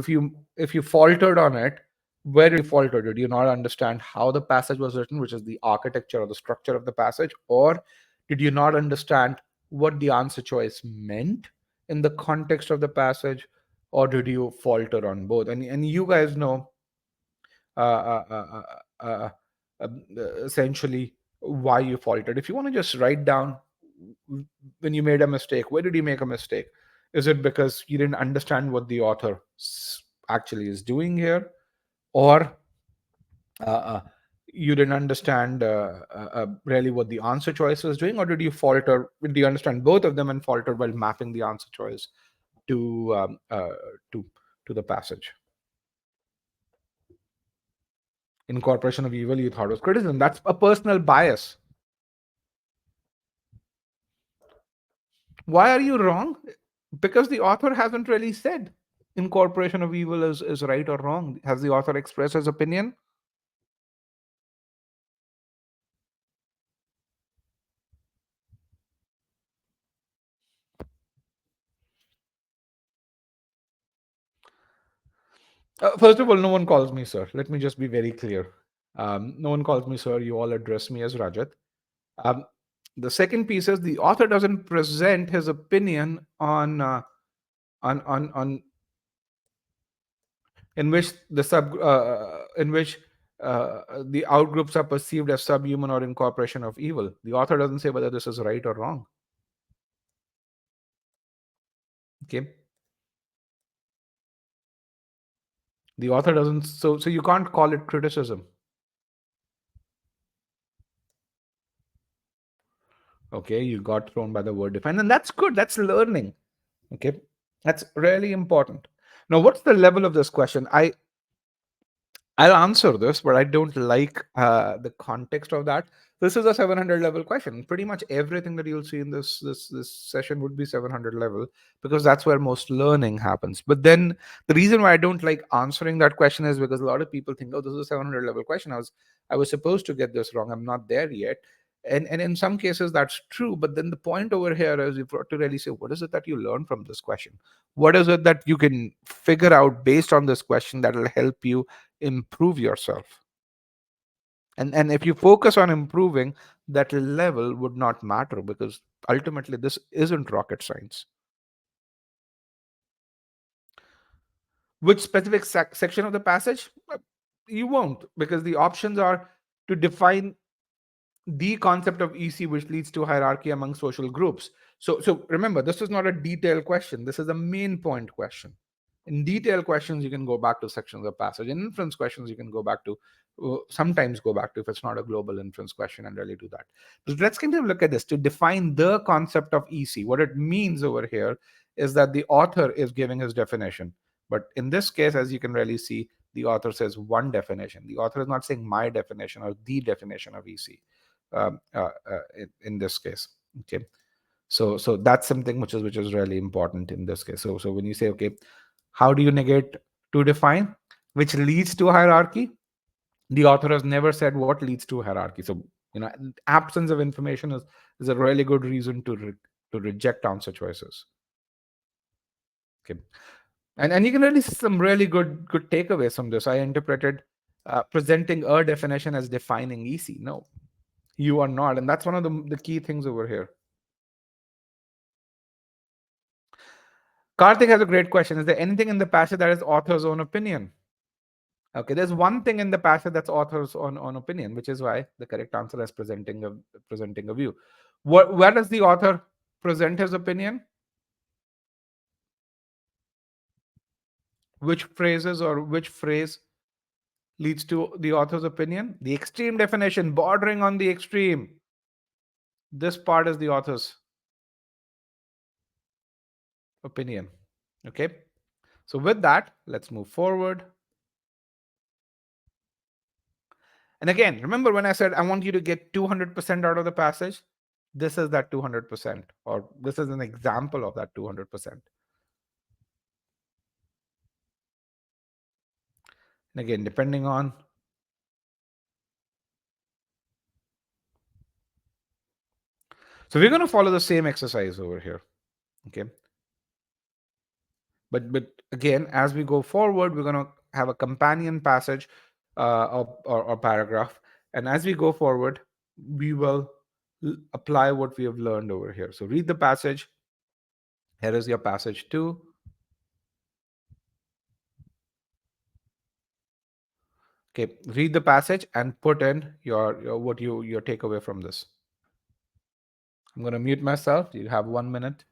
if you faltered on it, where did you falter? Did you not understand how the passage was written, which is the architecture or the structure of the passage, or did you not understand what the answer choice meant in the context of the passage, or did you falter on both? And you guys know uh, uh, uh, uh, uh, essentially why you faltered. If you want to just write down when you made a mistake, where did you make a mistake? Is it because you didn't understand what the author actually is doing here, or uh, uh, you didn't understand really what the answer choice was doing, or did you falter? Did you understand both of them and falter while mapping the answer choice to to to the passage? Incorporation of evil you thought was criticism. That's a personal bias. Why are you wrong? Because the author hasn't really said incorporation of evil is right or wrong. Has the author expressed his opinion? First of all, no one calls me sir. Let me just be very clear. No one calls me sir. You all address me as Rajat. Um, the second piece is the author doesn't present his opinion on in which the sub in which the outgroups are perceived as subhuman or incorporation of evil. The author doesn't say whether this is right or wrong. Okay, the author doesn't. So you can't call it criticism. Okay, you got thrown by the word define, and that's good. That's learning. Okay, that's really important. Now, what's the level of this question? I'll answer this, but I don't like the context of that. This is a 700 level question. Pretty much everything that you'll see in this session would be 700 level, because that's where most learning happens. But then the reason why I don't like answering that question is because a lot of people think, oh, this is a 700 level question. I was supposed to get this wrong. I'm not there yet. And in some cases that's true. But then the point over here is you've got to really say, what is it that you learn from this question? What is it that you can figure out based on this question that will help you improve yourself? And if you focus on improving, that level would not matter, because ultimately this isn't rocket science. Which specific section of the passage? You won't, because the options are to define the concept of EC, which leads to hierarchy among social groups. So remember, this is not a detailed question. This is a main point question. In detailed questions, you can go back to sections of the passage. In inference questions, you can go back to, sometimes go back to, if it's not a global inference question, and really do that. But let's kind of look at this to define the concept of EC. What it means over here is that the author is giving his definition. But in this case, as you can really see, the author says one definition. The author is not saying my definition or the definition of EC in this case. Okay. So that's something which is really important in this case. So when you say, okay, how do you negate to define, which leads to hierarchy? The author has never said what leads to hierarchy. So absence of information is a really good reason to reject answer choices. Okay, and you can really see some really good takeaways from this. I interpreted presenting a definition as defining EC. No, you are not, and that's one of the key things over here. Karthik has a great question. Is there anything in the passage that is author's own opinion? Okay, there's one thing in the passage that's author's own opinion, which is why the correct answer is presenting a view. Where does the author present his opinion? Which phrases or which phrase leads to the author's opinion? The extreme definition, bordering on the extreme. This part is the author's opinion. Okay. So with that, let's move forward. And again, remember when I said I want you to get 200% out of the passage? This is that 200%, or this is an example of that 200%. And again, depending on, so we're going to follow the same exercise over here. Okay. But again, as we go forward, we're going to have a companion passage or paragraph. And as we go forward, we will apply what we have learned over here. So read the passage. Here is your passage 2. Okay, read the passage and put in your what your takeaway from this. I'm going to mute myself. You have 1 minute.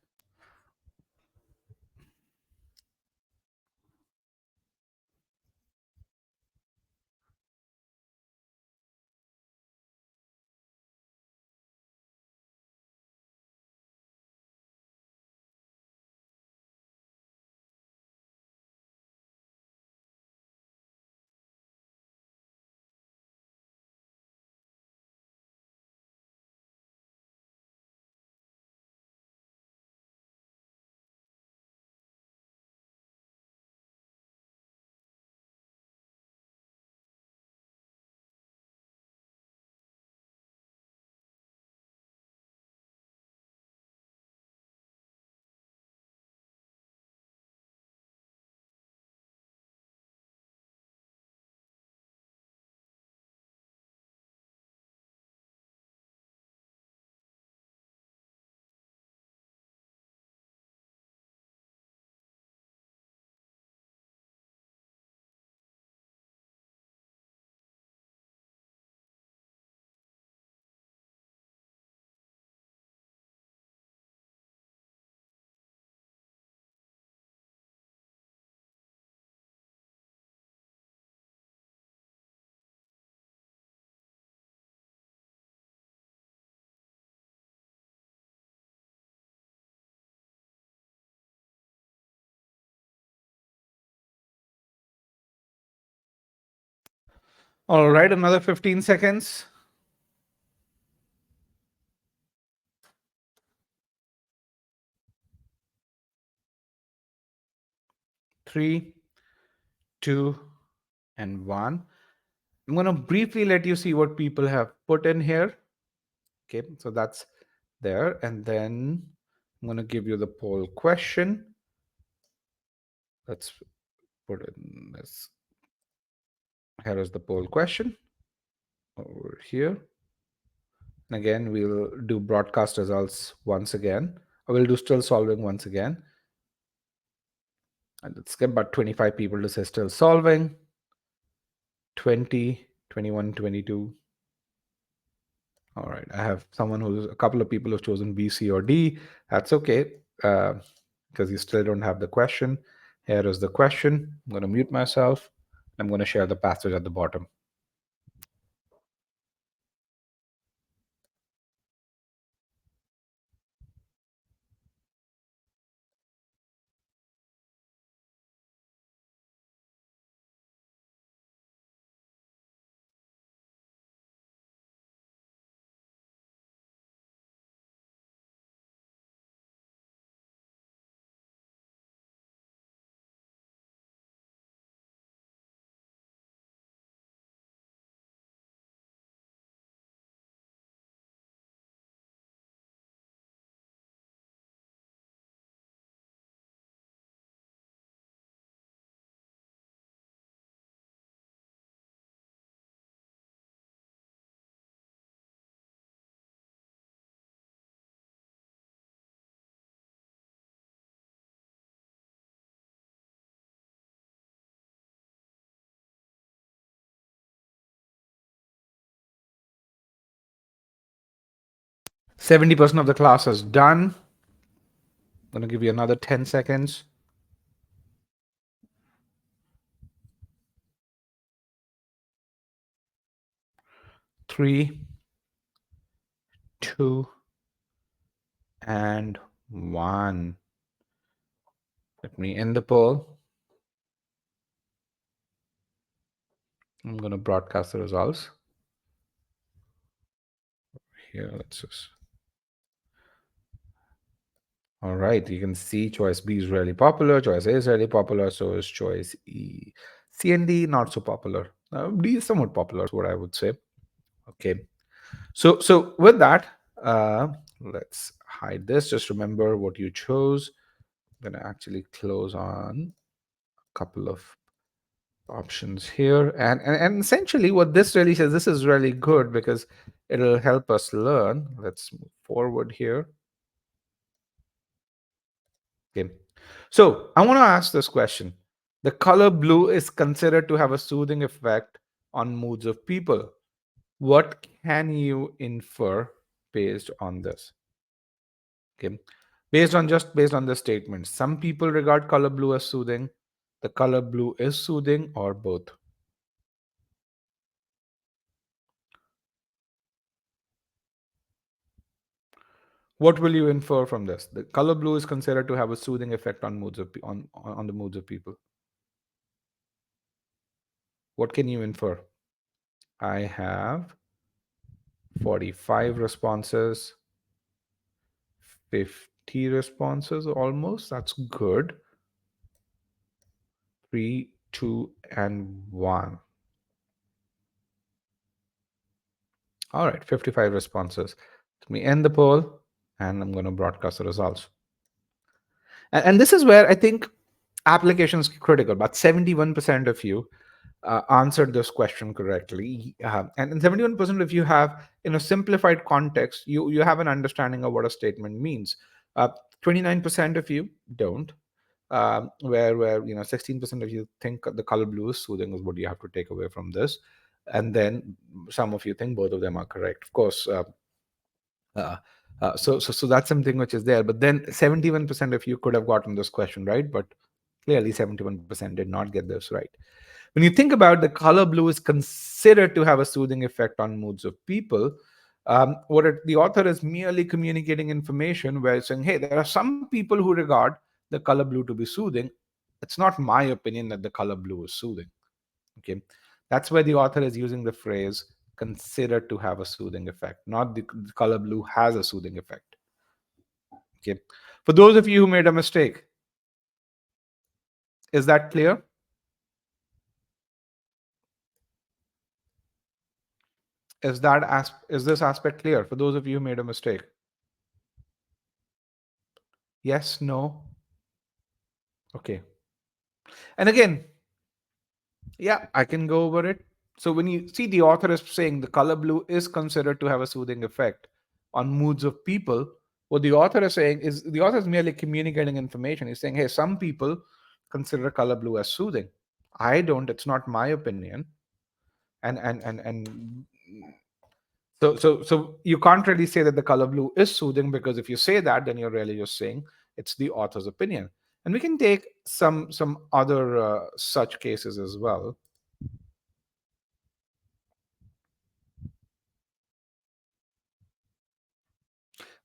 All right, another 15 seconds. 3, 2, and 1. I'm going to briefly let you see what people have put in here. Okay, so that's there. And then I'm going to give you the poll question. Let's put in this. Here is the poll question over here. And again, we'll do broadcast results once again. Or we'll do still solving once again. And let's get about 25 people to say still solving. 20, 21, 22. All right, I have someone who's a couple of people who've chosen B, C, or D. That's okay, because you still don't have the question. Here is the question. I'm going to mute myself. I'm going to share the passage at the bottom. %70 of the class is done. I'm going to give you another 10 seconds. 3, 2, and 1. Let me end the poll. I'm going to broadcast the results. Here, let's just. All right, you can see choice B is really popular, choice A is really popular, so is choice E. C and D, not so popular. D is somewhat popular, is what I would say. Okay, so with that, let's hide this. Just remember what you chose. I'm gonna actually close on a couple of options here, and essentially what this really says, this is really good because it'll help us learn. Let's move forward here. Okay, so I want to ask this question. The color blue is considered to have a soothing effect on moods of people. What can you infer based on this? Okay. Based on the statement, some people regard color blue as soothing. The color blue is soothing, or both. What will you infer from this? The color blue is considered to have a soothing effect on on the moods of people. What can you infer? I have 45 responses, 50 responses almost. That's good. 3, 2, and 1. All right, 55 responses. Let me end the poll and I'm going to broadcast the results. And this is where I think application is critical. About 71% of you answered this question correctly. And 71% of you have, in a simplified context, you have an understanding of what a statement means. 29% of you don't. Where 16% of you think the color blue is soothing is what you have to take away from this, and then some of you think both of them are correct. Of course, uh, so that's something which is there. But then 71% of you could have gotten this question right, but clearly 71% did not get this right. When you think about the color blue is considered to have a soothing effect on moods of people, the author is merely communicating information where it's saying, hey, there are some people who regard the color blue to be soothing. It's not my opinion that the color blue is soothing. Okay. That's where the author is using the phrase considered to have a soothing effect, not the color blue has a soothing effect. Okay. For those of you who made a mistake, is that clear? Is this aspect clear for those of you who made a mistake? Yes, no. Okay. And again, yeah, I can go over it. So when you see the author is saying the color blue is considered to have a soothing effect on moods of people, what the author is saying is the author is merely communicating information. He's saying, hey, some people consider color blue as soothing. I don't. It's not my opinion. And so you can't really say that the color blue is soothing, because if you say that, then you're really just saying it's the author's opinion. And we can take some other such cases as well.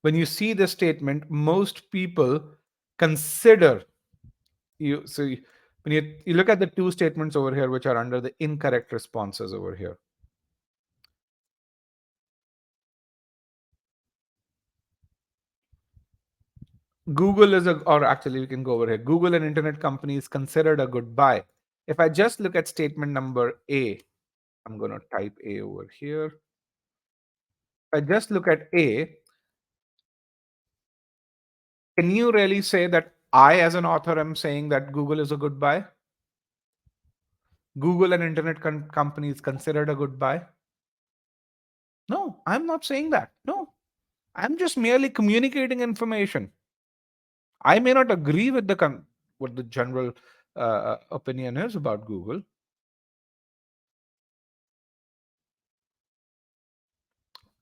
When you see the statement, most people consider you. When you look at the two statements over here, which are under the incorrect responses over here. Google is or actually we can go over here. Google and internet companies considered a good buy. If I just look at statement number A, I'm going to type A over here. If I just look at A, can you really say that I, as an author, am saying that Google is a good buy? Google and internet companies considered a good buy? No, I'm not saying that. No, I'm just merely communicating information. I may not agree with what the general opinion is about Google.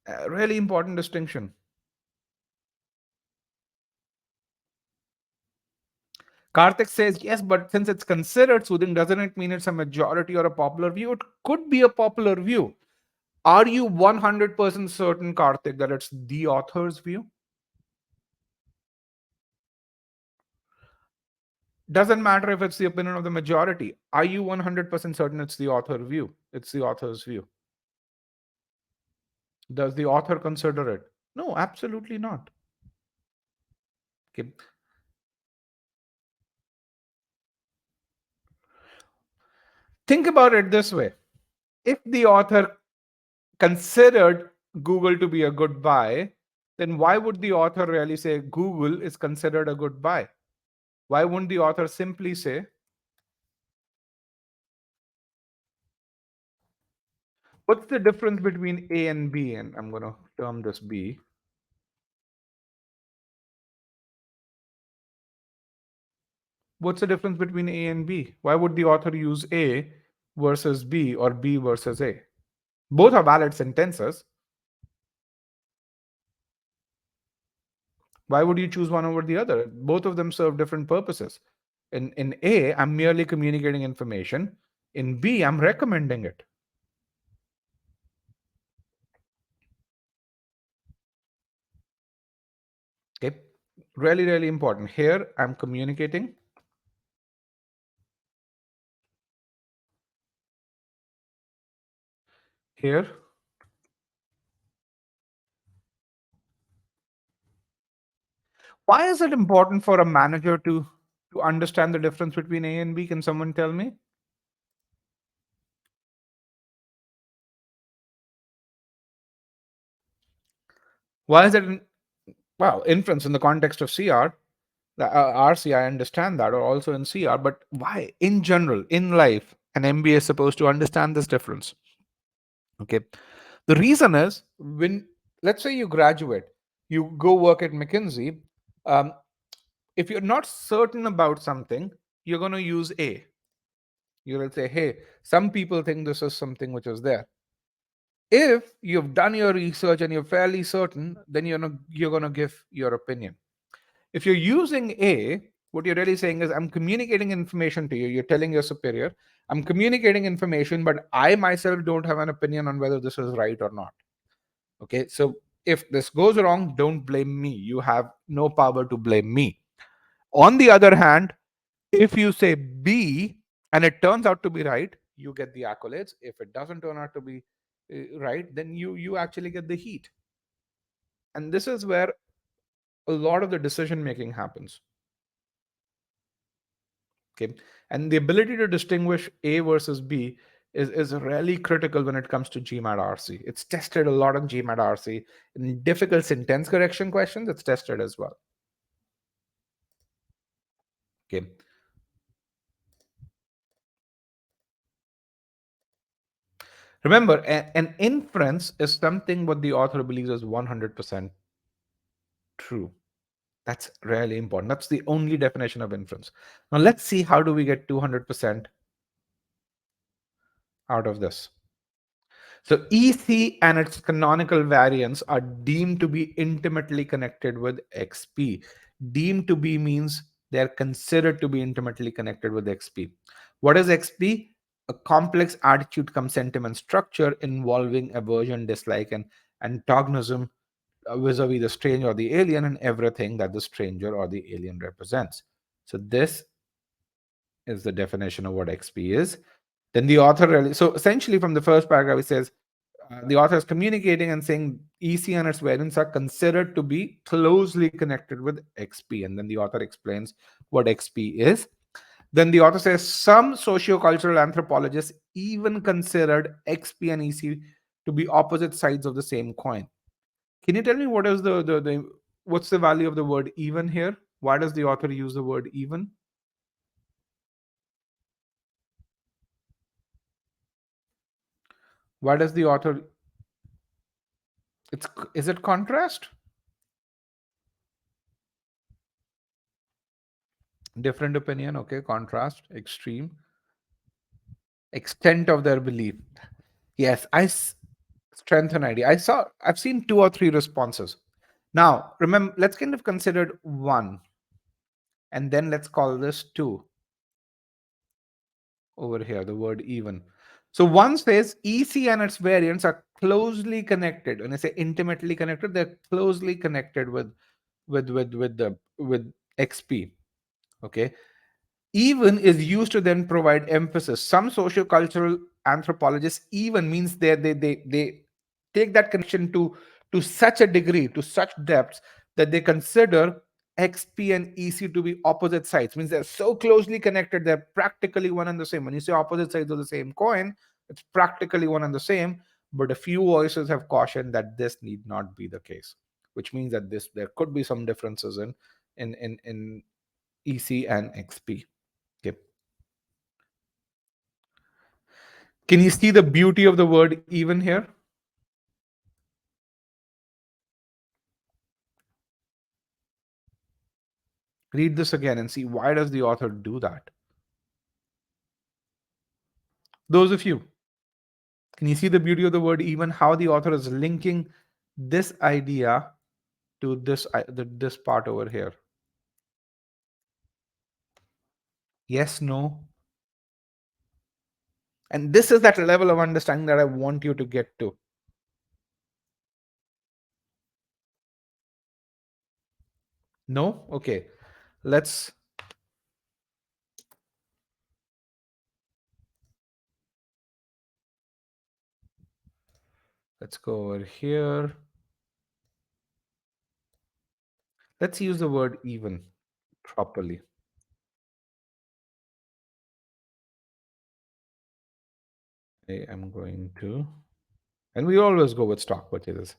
A really important distinction. Karthik says, yes, but since it's considered soothing, doesn't it mean it's a majority or a popular view? It could be a popular view. Are you 100% certain, Karthik, that it's the author's view? Doesn't matter if it's the opinion of the majority. Are you 100% certain it's the author's view? It's the author's view. Does the author consider it? No, absolutely not. Okay. Think about it this way. If the author considered Google to be a good buy, then why would the author really say Google is considered a good buy? Why wouldn't the author simply say, what's the difference between A and B? And I'm going to term this B. What's the difference between A and B? Why would the author use A versus B or B versus A? Both are valid sentences. Why would you choose one over the other? Both of them serve different purposes. In A, I'm merely communicating information. In B, I'm recommending it. Okay. Really, really important. Here, I'm communicating. Here, why is it important for a manager to understand the difference between A and B? Can someone tell me? Why is it well, inference in the context of CR, the RC, I understand that, or also in CR, but why in general, in life, an MBA is supposed to understand this difference? Okay. The reason is when, let's say you graduate, you go work at McKinsey, um, if you're not certain about something, you're going to use A. You will say, hey, some people think this is something which is there. If you've done your research and you're fairly certain, then you're going to give your opinion. If you're using A, what you're really saying is, I'm communicating information to you. You're telling your superior, I'm communicating information, but I myself don't have an opinion on whether this is right or not. Okay. So if this goes wrong, don't blame me. You have no power to blame me. On the other hand, if you say B and it turns out to be right, you get the accolades. If it doesn't turn out to be right, then you actually get the heat. And this is where a lot of the decision making happens. Okay. And the ability to distinguish A versus B is really critical when it comes to GMAT RC. It's tested a lot on GMAT RC. In difficult sentence correction questions, it's tested as well. Okay. Remember, an inference is something what the author believes is 100% true. That's really important. That's the only definition of inference. Now let's see how do we get 200% out of this. So EC and its canonical variants are deemed to be intimately connected with XP. Deemed to be means they're considered to be intimately connected with XP. What is XP? A complex attitude cum sentiment structure involving aversion, dislike, and antagonism vis-a-vis the stranger or the alien and everything that the stranger or the alien represents. So this is the definition of what XP is. Then the author really, so essentially from the first paragraph, it says the author is communicating and saying EC and its variants are considered to be closely connected with XP. And then the author explains what XP is. Then the author says some sociocultural anthropologists even considered XP and EC to be opposite sides of the same coin. Can you tell me what is the what's the value of the word even here? Why does the author use the word even? Why does the author, it's, is it contrast? Different opinion, okay, contrast, extreme, extent of their belief. Yes, strengthen idea. I've seen two or three responses. Now, remember, let's kind of consider one, and then let's call this two over here, the word even. So one says EC and its variants are closely connected. When I say intimately connected, they're closely connected with XP. Okay. Even is used to then provide emphasis. Some sociocultural anthropologists even means they take that connection to such a degree, to such depths, that they consider XP and EC to be opposite sides. Means they're so closely connected, they're practically one and the same. When you say opposite sides of the same coin, it's practically one and the same. But a few voices have cautioned that this need not be the case, which means that this there could be some differences in EC and XP. Okay. Can you see the beauty of the word even here? Read this again and see why does the author do that? Those of you, can you see the beauty of the word even? How the author is linking this idea to this part over here. Yes, no. And this is that level of understanding that I want you to get to. No? Okay. Let's let's go over here. Let's use the word even properly. I am going to, and we always go with stock purchases.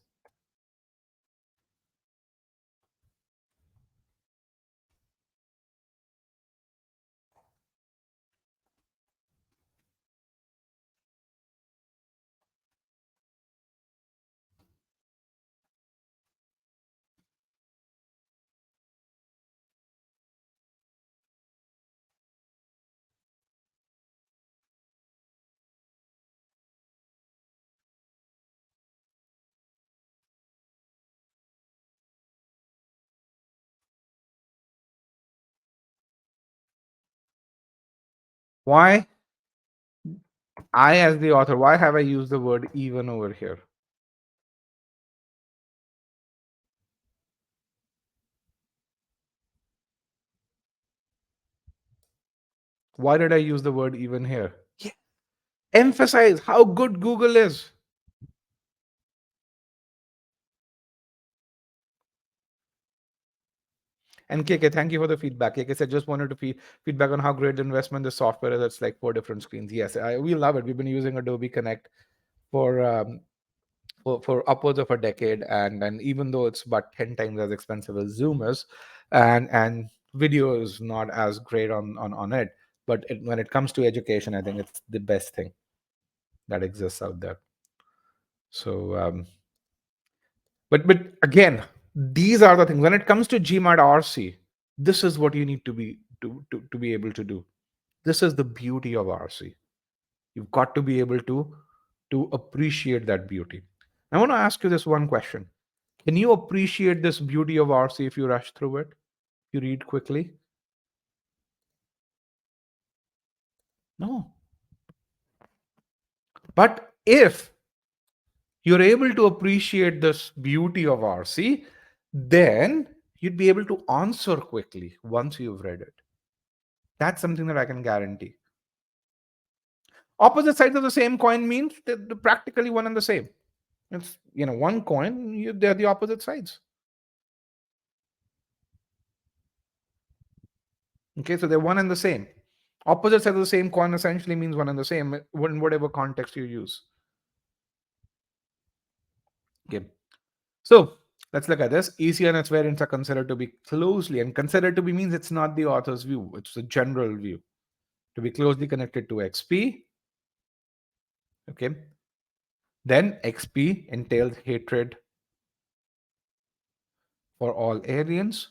Why? I, as the author, why have I used the word even over here? Why did I use the word even here? Yeah. Emphasize how good Google is. And KK, thank you for the feedback. KK said, just wanted to feedback on how great the investment the software is. It's like 4 different screens. Yes, we love it. We've been using Adobe Connect for for upwards of a decade, and even though it's about 10 times as expensive as Zoom is, and video is not as great on it, but when it comes to education, I think it's the best thing that exists out there. So but again, these are the things. When it comes to GMAT RC, this is what you need to be able to do. This is the beauty of RC. You've got to be able to appreciate that beauty. I want to ask you this one question. Can you appreciate this beauty of RC if you rush through it? You read quickly? No. But if you're able to appreciate this beauty of RC, then you'd be able to answer quickly once you've read it. That's something that I can guarantee. Opposite sides of the same coin means they're practically one and the same. It's, one coin, they're the opposite sides. Okay, so they're one and the same. Opposite sides of the same coin essentially means one and the same in whatever context you use. Okay, so let's look at this. EC and its variants are considered to be closely, and considered to be means it's not the author's view, it's the general view, to be closely connected to XP. Okay, then XP entails hatred for all aliens.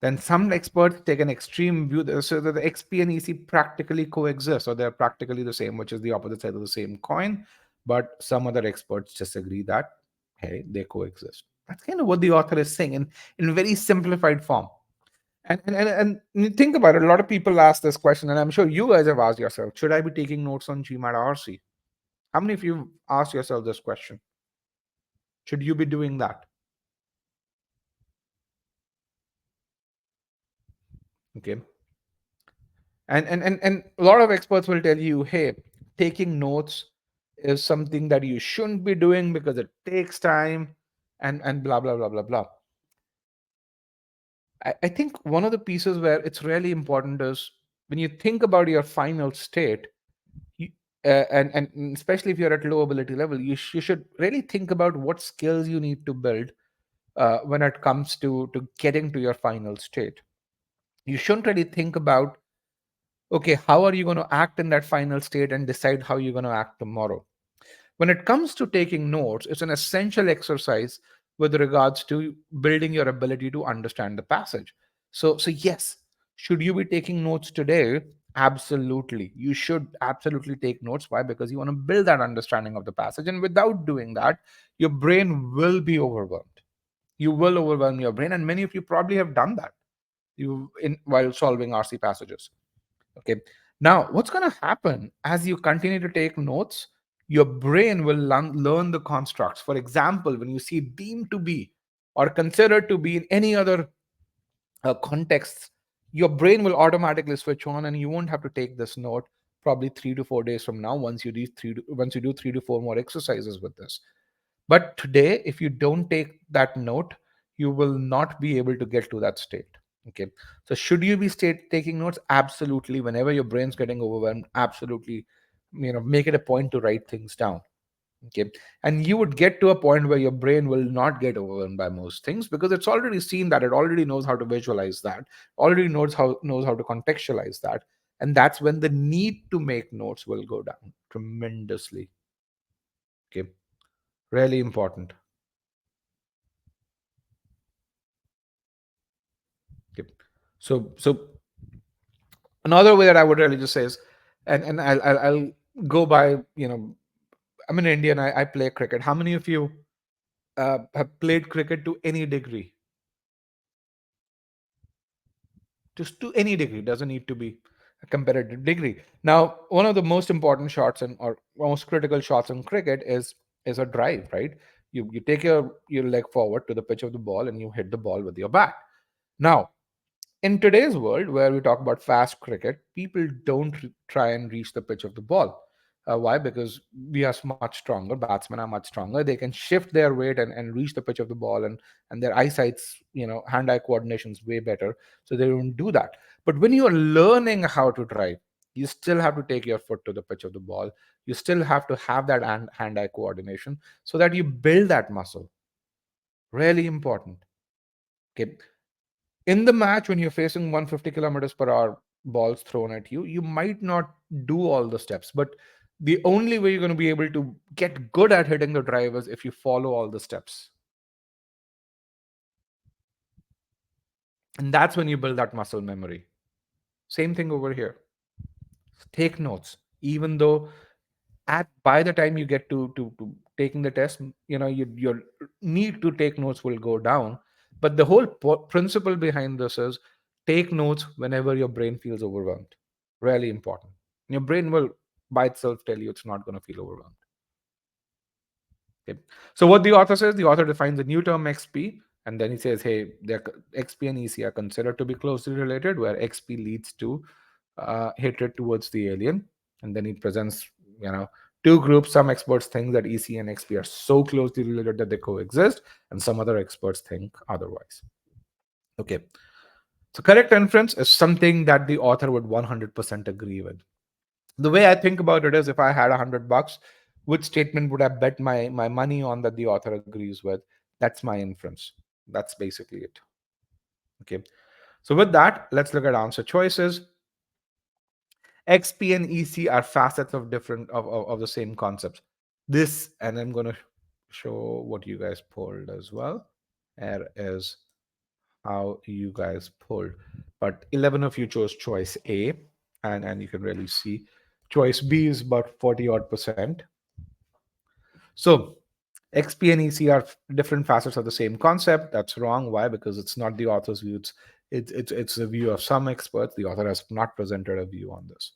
Then some experts take an extreme view, so that the XP and EC practically coexist, or they're practically the same, which is the opposite side of the same coin. But some other experts disagree that, hey, they coexist. That's kind of what the author is saying in very simplified form. And you think about it, a lot of people ask this question, and I'm sure you guys have asked yourself, should I be taking notes on GMAT RC? How many of you asked yourself this question? Should you be doing that? Okay. And a lot of experts will tell you, hey, taking notes is something that you shouldn't be doing because it takes time and blah blah blah blah blah. I think one of the pieces where it's really important is when you think about your final state, you, and especially if you're at low ability level, you should really think about what skills you need to build when it comes to getting to your final state. You shouldn't really think about, okay, how are you going to act in that final state and decide how you're going to act tomorrow. When it comes to taking notes, it's an essential exercise with regards to building your ability to understand the passage. So yes, should you be taking notes today? Absolutely. You should absolutely take notes. Why? Because you want to build that understanding of the passage. And without doing that, your brain will be overwhelmed. You will overwhelm your brain. And many of you probably have done that you in while solving RC passages. Okay. Now, what's going to happen as you continue to take notes? Your brain will learn the constructs. For example, when you see deemed to be or considered to be in any other contexts, your brain will automatically switch on, and you won't have to take this note probably 3 to 4 days from now. Once you do 3 to 4 more exercises with this. But today, if you don't take that note, you will not be able to get to that state. Okay. So should you be taking notes? Absolutely. Whenever your brain's getting overwhelmed, absolutely, make it a point to write things down. Okay. And you would get to a point where your brain will not get overwhelmed by most things because it's already seen that, it already knows how to visualize that, already knows how to contextualize that. And that's when the need to make notes will go down tremendously. Okay. Really important. Okay. So another way that I would really just say is, and I'll go by, I'm an Indian. I play cricket. How many of you have played cricket to any degree? Just to any degree, doesn't need to be a competitive degree. Now, one of the most important shots or most critical shots in cricket is a drive, right? You take your leg forward to the pitch of the ball and you hit the ball with your bat. Now, in today's world where we talk about fast cricket, people don't try and reach the pitch of the ball. Why? Because we are much stronger. Batsmen are much stronger. They can shift their weight and reach the pitch of the ball, and their eyesight's, hand-eye coordination is way better. So they don't do that. But when you are learning how to drive, you still have to take your foot to the pitch of the ball. You still have to have that hand-eye coordination so that you build that muscle. Really important. Okay. In the match, when you're facing 150 kilometers per hour balls thrown at you, you might not do all the steps, but the only way you're going to be able to get good at hitting the drive is if you follow all the steps. And that's when you build that muscle memory. Same thing over here. Take notes. Even though at by the time you get to taking the test, your need to take notes will go down. But the whole principle behind this is take notes whenever your brain feels overwhelmed. Really important. Your brain will by itself tell you it's not going to feel overwhelmed. Okay. So what the author says, the author defines a new term XP, and then he says, hey, XP and EC are considered to be closely related, where XP leads to hatred towards the alien, and then he presents, two groups. Some experts think that EC and XP are so closely related that they coexist, and some other experts think otherwise. Okay. So correct inference is something that the author would 100% agree with. The way I think about it is, if I had $100, which statement would I bet my money on that the author agrees with? That's my inference. That's basically it. Okay. So with that, let's look at answer choices. XP and EC are facets of different of the same concepts. This, and I'm going to show what you guys pulled as well. Here is how you guys pulled. But 11 of you chose choice A, and you can really see choice B is about 40 odd percent. So XP and EC are different facets of the same concept. That's wrong. Why? Because it's not the author's view. It's the view of some experts. The author has not presented a view on this.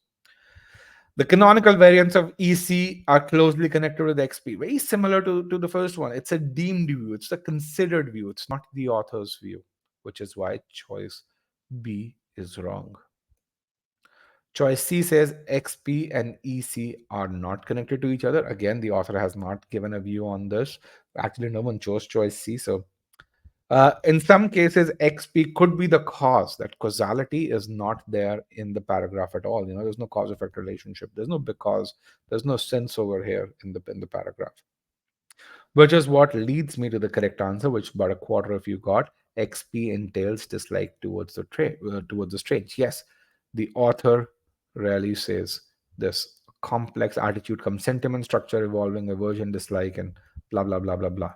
The canonical variants of EC are closely connected with XP, very similar to the first one. It's a deemed view, it's a considered view, it's not the author's view, which is why choice B is wrong. Choice C says XP and EC are not connected to each other. Again, the author has not given a view on this. Actually, no one chose choice C. So, in some cases, XP could be the cause. That causality is not there in the paragraph at all. There's no cause effect relationship. There's no because. There's no sense over here in the paragraph. Which is what leads me to the correct answer, which about a quarter of you got. XP entails dislike towards the strange. Yes, the author rarely says this complex attitude comes sentiment, structure, evolving, aversion, dislike, and blah blah blah blah blah.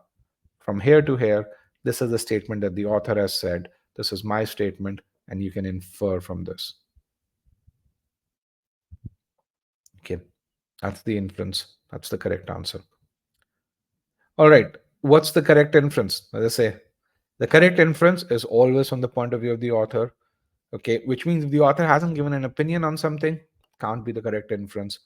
From here to here, this is the statement that the author has said. This is my statement, and you can infer from this. Okay, that's the inference. That's the correct answer. All right, what's the correct inference? As I say, the correct inference is always from the point of view of the author. Okay, which means if the author hasn't given an opinion on something, can't be the correct inference.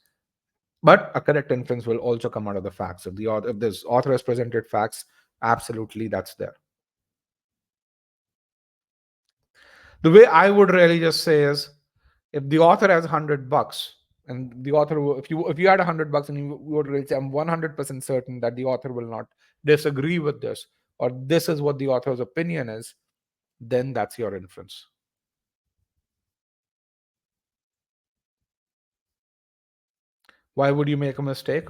But a correct inference will also come out of the facts. If this author has presented facts, absolutely that's there. The way I would really just say is, if the author has $100 and the author, if you had $100 and you would really say, I'm 100% certain that the author will not disagree with this, or this is what the author's opinion is, then that's your inference. Why would you make a mistake?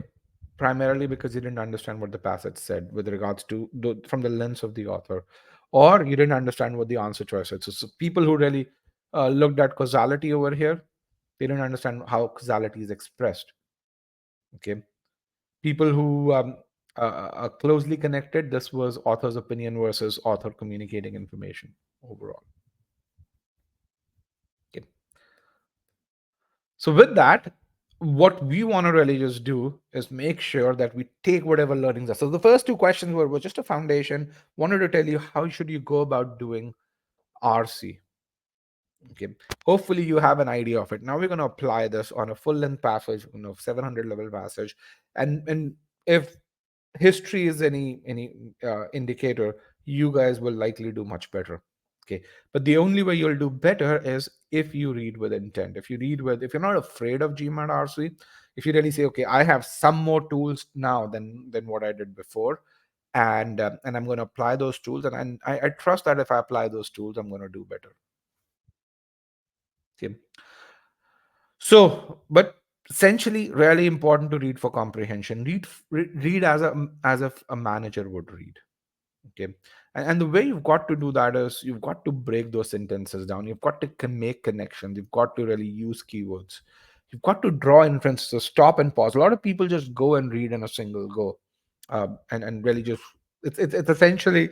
Primarily because you didn't understand what the passage said with regards to from the lens of the author, or you didn't understand what the answer choice is. So people who really looked at causality over here, they didn't understand how causality is expressed. Okay, people who are closely connected. This was author's opinion versus author communicating information overall. Okay. So with that, what we want to really just do is make sure that we take whatever learnings are. So the first two questions were just a foundation. Wanted to tell you how should you go about doing RC. Okay. Hopefully you have an idea of it. Now we're going to apply this on a full length passage, 700 level passage, and if history is any indicator, you guys will likely do much better. Okay, but the only way you'll do better is if you read with intent. If you're not afraid of GMAT RC, if you really say, okay, I have some more tools now than what I did before, and I'm going to apply those tools, and I trust that if I apply those tools, I'm going to do better. Okay. So, but essentially, really important to read for comprehension. Read as if a manager would read. Okay, and the way you've got to do that is you've got to break those sentences down. You've got to make connections. You've got to really use keywords. You've got to draw inferences, stop and pause. A lot of people just go and read in a single go, and really just it's essentially.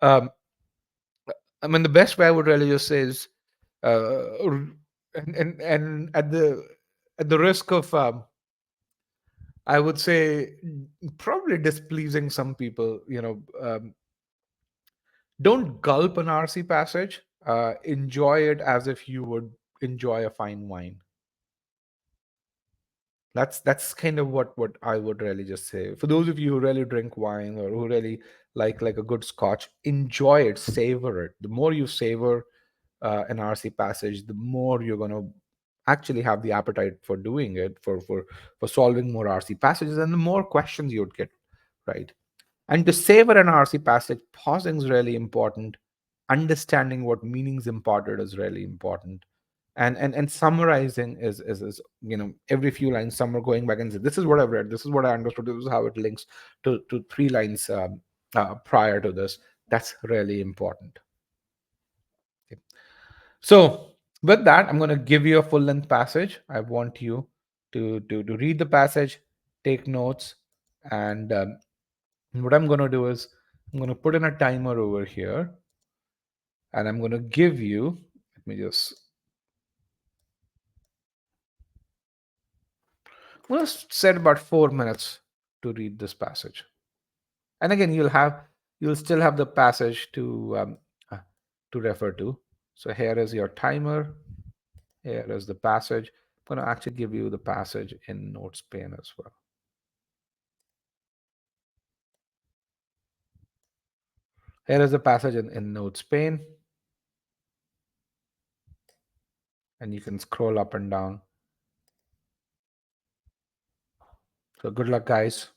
Um, I mean, the best way I would really just say is, and at the risk of I would say probably displeasing some people, don't gulp an RC passage. Enjoy it as if you would enjoy a fine wine. That's kind of what I would really just say. For those of you who really drink wine or who really like a good scotch, enjoy it, savor it. The more you savor an RC passage, the more you're going to actually have the appetite for doing it, for solving more RC passages, and the more questions you would get, right? And to savor an RC passage, pausing is really important. Understanding what meanings imparted is really important. And summarizing is every few lines, some are going back and say, this is what I've read, this is what I understood, this is how it links to 3 lines prior to this. That's really important. Okay. So with that, I'm going to give you a full length passage. I want you to read the passage, take notes, and what I'm going to do is I'm going to put in a timer over here, and I'm going to give you, let me just, I'm going to set about 4 minutes to read this passage. And again, you'll still have the passage uh, to refer to. So here is your timer. Here is the passage. I'm going to actually give you the passage in notes pane as well. Here is the passage in notes pane, and you can scroll up and down. So good luck, guys.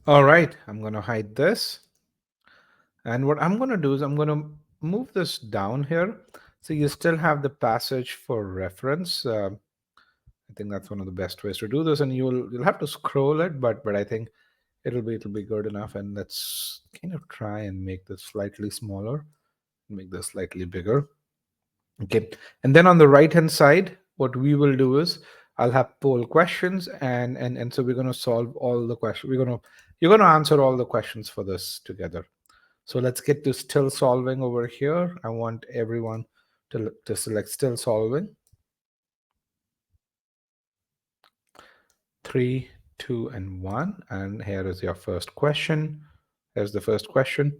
All right, I'm going to hide this. And what I'm going to do is I'm going to move this down here. So you still have the passage for reference. I think that's one of the best ways to do this. And you'll have to scroll it, but I think it'll be good enough. And let's kind of try and make this slightly smaller, make this slightly bigger. Okay. And then on the right hand side, what we will do is I'll have poll questions, and so we're going to solve all the questions. You're going to answer all the questions for this together. So let's get to still solving over here. I want everyone to select still solving. 3, 2, and 1. And here is your first question. Here's the first question.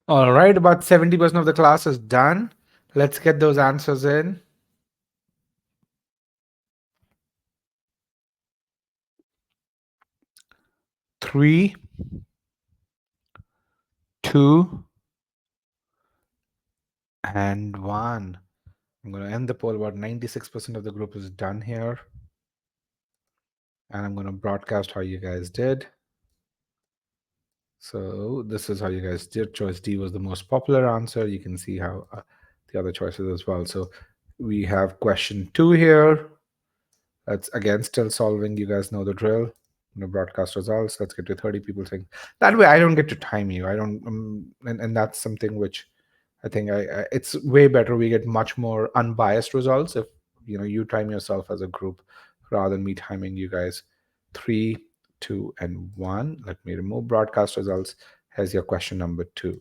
All right, about 70% of the class is done. Let's get those answers in. 3, 2, and 1. I'm going to end the poll. About 96% of the group is done here. And I'm going to broadcast how you guys did. So this is how you guys did. Choice D was the most popular answer. You can see how the other choices as well. So we have question 2 here. That's again still solving. You guys know the drill. Broadcast results. Let's get to 30 people saying that way. I don't get to time you. I don't, and that's something which I think it's way better. We get much more unbiased results if you time yourself as a group rather than me timing you guys. 3, 2, and 1. Let me remove broadcast results. Here's your question number 2.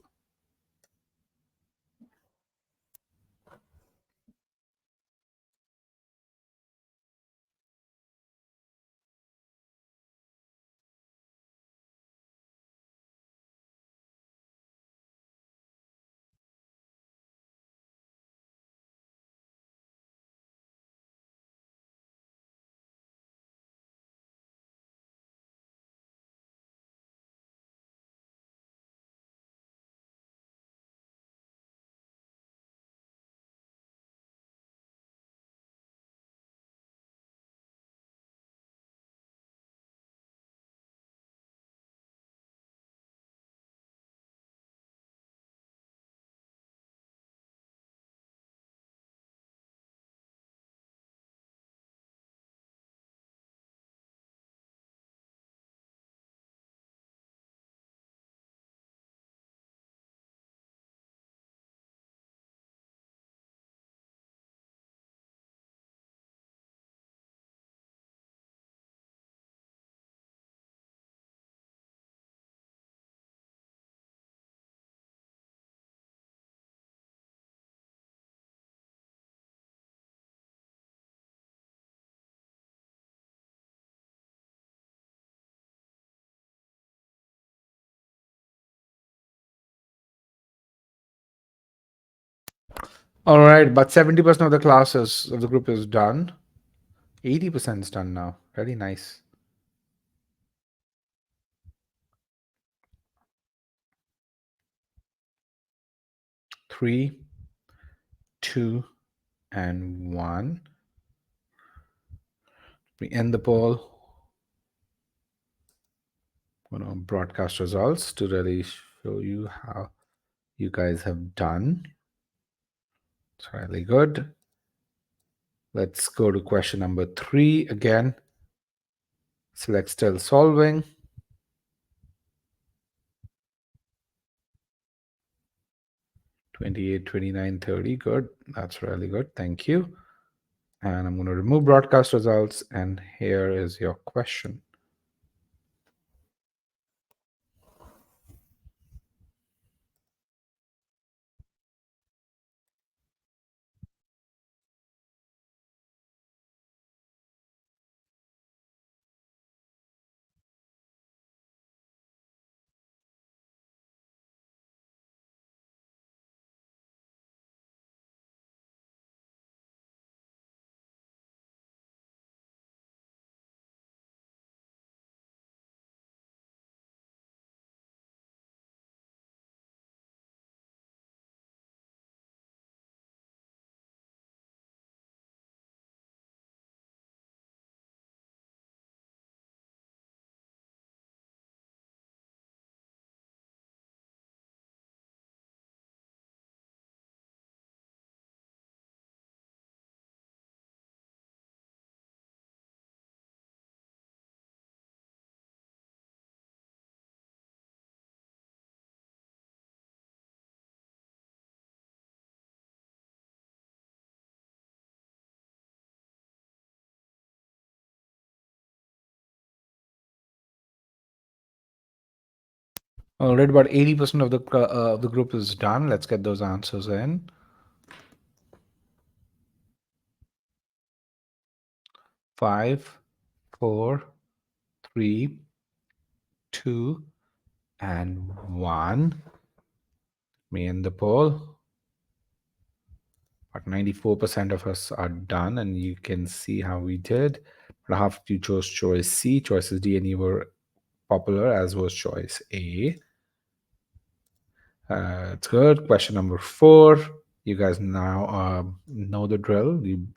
All right, but 70% of the classes of the group is done. 80% is done now. Very nice. 3, 2, and 1. We end the poll. I'm going to broadcast results to really show you how you guys have done. It's really good. Let's go to question number 3 again. Select still solving. 28, 29, 30. Good. That's really good. Thank you. And I'm going to remove broadcast results. And here is your question. All right, about 80% of the group is done. Let's get those answers in. 5, 4, 3, 2, and 1. Me in the poll. But 94% of us are done, and you can see how we did. But half of you chose choice C, choices D, and you were popular, as was choice A. It's good. Question number 4. You guys now know the drill. You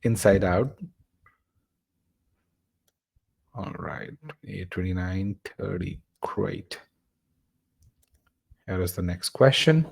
inside out. All right. 8, 29, 30. Great. Here is the next question.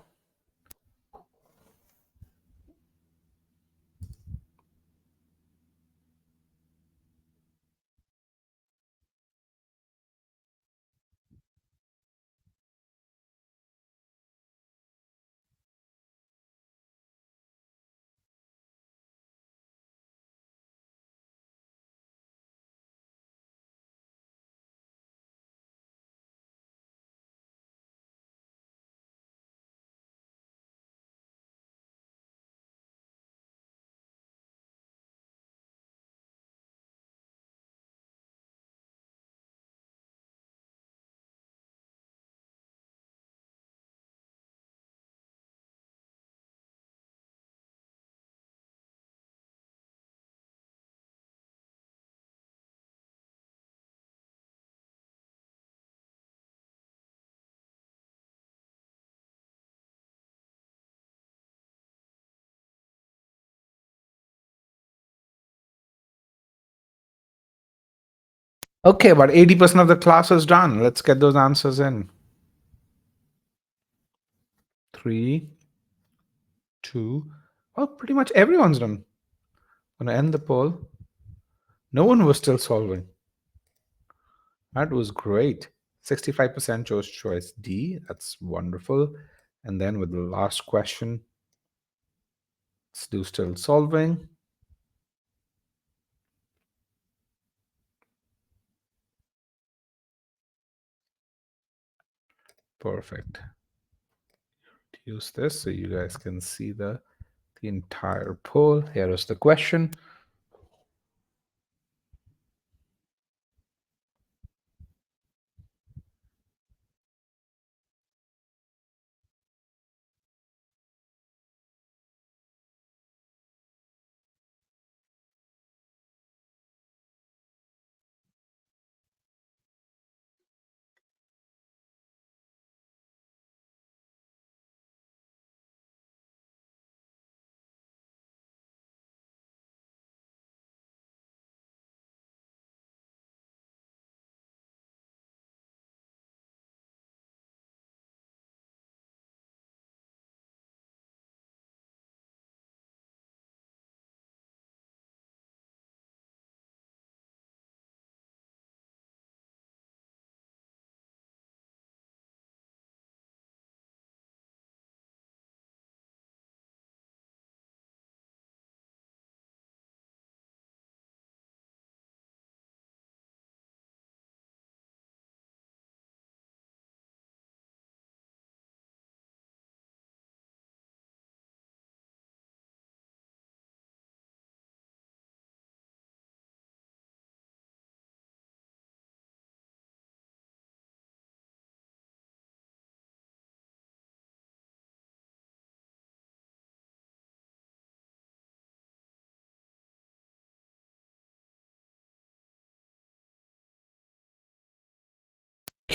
Okay, about 80% of the class is done. Let's get those answers in. 3, 2. Well, pretty much everyone's done. I'm going to end the poll. No one was still solving. That was great. 65% chose choice D. That's wonderful. And then with the last question, let's do still solving. Perfect. Use this so you guys can see the entire poll. Here is the question.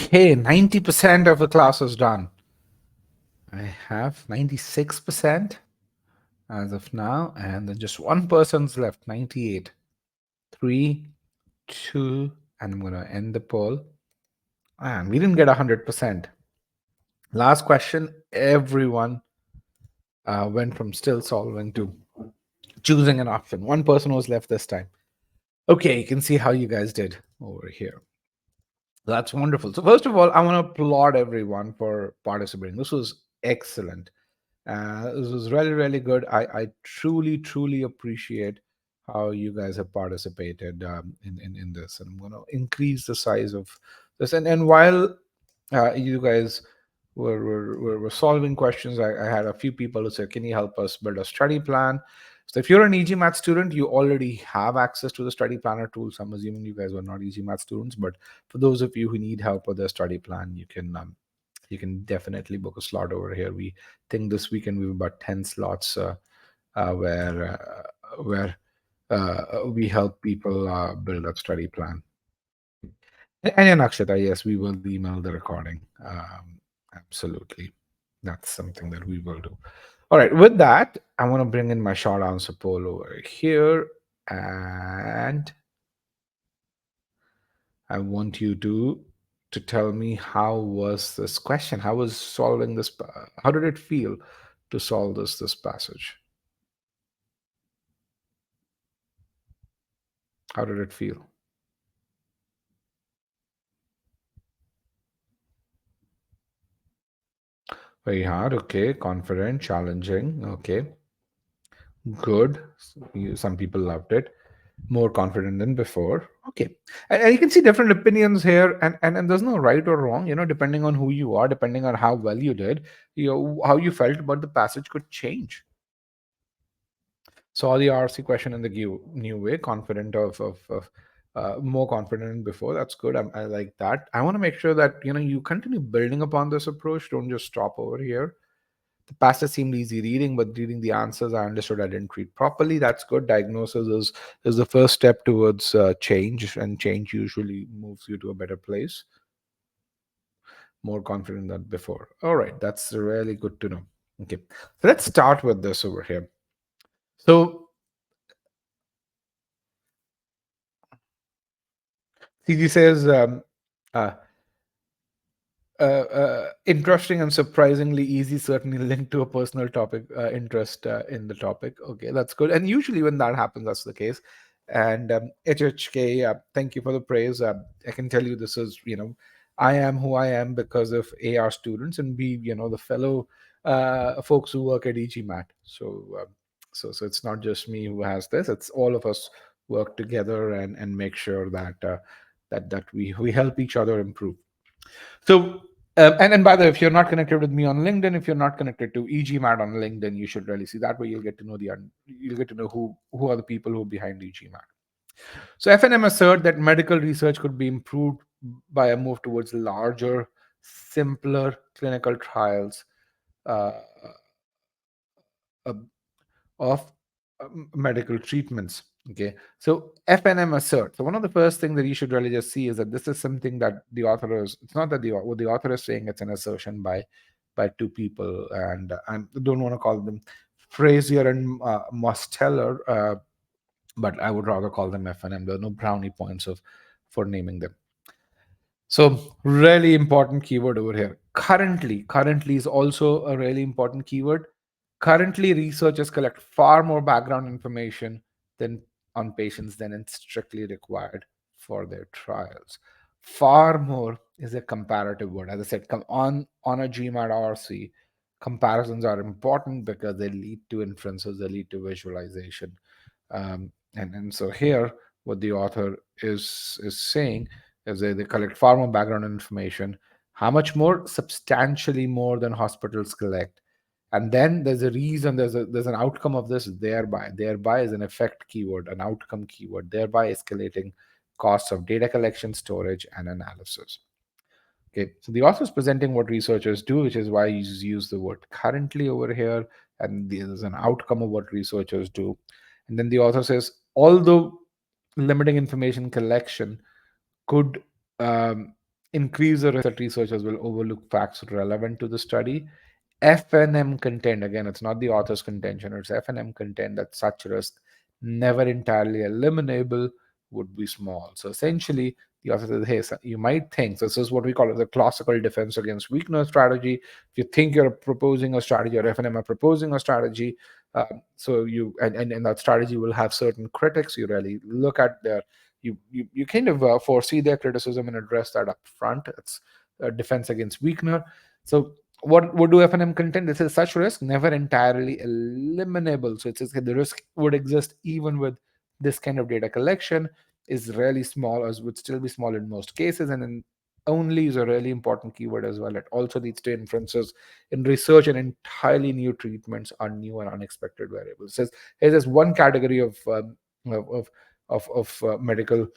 Okay, 90% of the class is done. I have 96% as of now, and then just one person's left, 98. 3, 2, and I'm going to end the poll. And we didn't get 100%. Last question, everyone went from still solving to choosing an option. One person was left this time. Okay, you can see how you guys did over here. That's wonderful. So first of all, I want to applaud everyone for participating. This was excellent. This was really, really good. I truly, truly appreciate how you guys have participated in this. And I'm going to increase the size of this. And while you guys were solving questions, I had a few people who said, can you help us build a study plan? So if you're an e-GMAT student, you already have access to the study planner tool. So I'm assuming you guys were not e-GMAT students, but for those of you who need help with their study plan, you can definitely book a slot over here. We think this weekend we have about 10 slots where we help people build a study plan. And Akshata, yes, we will email the recording. Absolutely. That's something that we will do. All right. With that, I want to bring in my short answer poll over here. And I want you to tell me how was this question? How was solving this? How did it feel to solve this passage? How did it feel? Very hard. Okay. Confident, challenging. Okay. Good. Some people loved it. More confident than before. Okay. And you can see different opinions here, and there's no right or wrong, depending on who you are, depending on how well you did, how you felt about the passage could change. Saw the RC question in the new way, confident of more confident than before. That's good. I like that. I want to make sure that you continue building upon this approach. Don't just stop over here. The passage seemed easy reading, but reading the answers, I understood I didn't read properly. That's good. Diagnosis is the first step towards change, and change usually moves you to a better place. More confident than before. All right, that's really good to know. Okay, so let's start with this over here. So CG says, uh, interesting and surprisingly easy, certainly linked to a personal topic interest in the topic. Okay, that's good. And usually when that happens, that's the case. And HHK, thank you for the praise. I can tell you this is, I am who I am because of A, our students, and B, the fellow folks who work at e-GMAT. So it's not just me who has this, it's all of us work together and make sure that we help each other improve. So, and by the way, if you're not connected with me on LinkedIn, if you're not connected to e-GMAT on LinkedIn, you should really see that way. You'll get to know you'll get to know who are the people who are behind e-GMAT. So FNM assert that medical research could be improved by a move towards larger, simpler clinical trials uh, uh, of medical treatments. Okay, so FNM assert. So one of the first things that you should really just see is that this is something that the author is. It's not that what the author is saying. It's an assertion by two people, and I don't want to call them Frazier and Mosteller, but I would rather call them FNM. There are no brownie points for naming them. So really important keyword over here. Currently is also a really important keyword. Currently, researchers collect far more background information than on patients than is strictly required for their trials. Far more is a comparative word. As I said, on a GMAT RC, comparisons are important because they lead to inferences, they lead to visualization. And so here, what the author is saying is they collect far more background information. How much more? Substantially more than hospitals collect. And then there's a reason, there's an outcome of this. Thereby is an effect keyword, an outcome keyword, thereby escalating costs of data collection, storage, and analysis. Okay, so the author is presenting what researchers do, which is why you use the word currently over here, and there's an outcome of what researchers do. And then the author says, although limiting information collection could increase the risk that researchers will overlook facts relevant to the study. FNM contend, again, it's not the author's contention, it's FNM contend that such risk, never entirely eliminable, would be small. So essentially, the author says, hey, you might think, so this is what we call the classical defense against weakness strategy. If you think you're proposing a strategy, or FNM are proposing a strategy, so you and that strategy will have certain critics. You really look at their, you kind of foresee their criticism and address that up front. It's a defense against weakener. So what do FNM contend? This is such risk never entirely eliminable. So it says the risk would exist even with this kind of data collection is really small, or would still be small in most cases. And then only is a really important keyword as well. It also leads to inferences in research, and entirely new treatments are new and unexpected variables. It says here's this one category of medical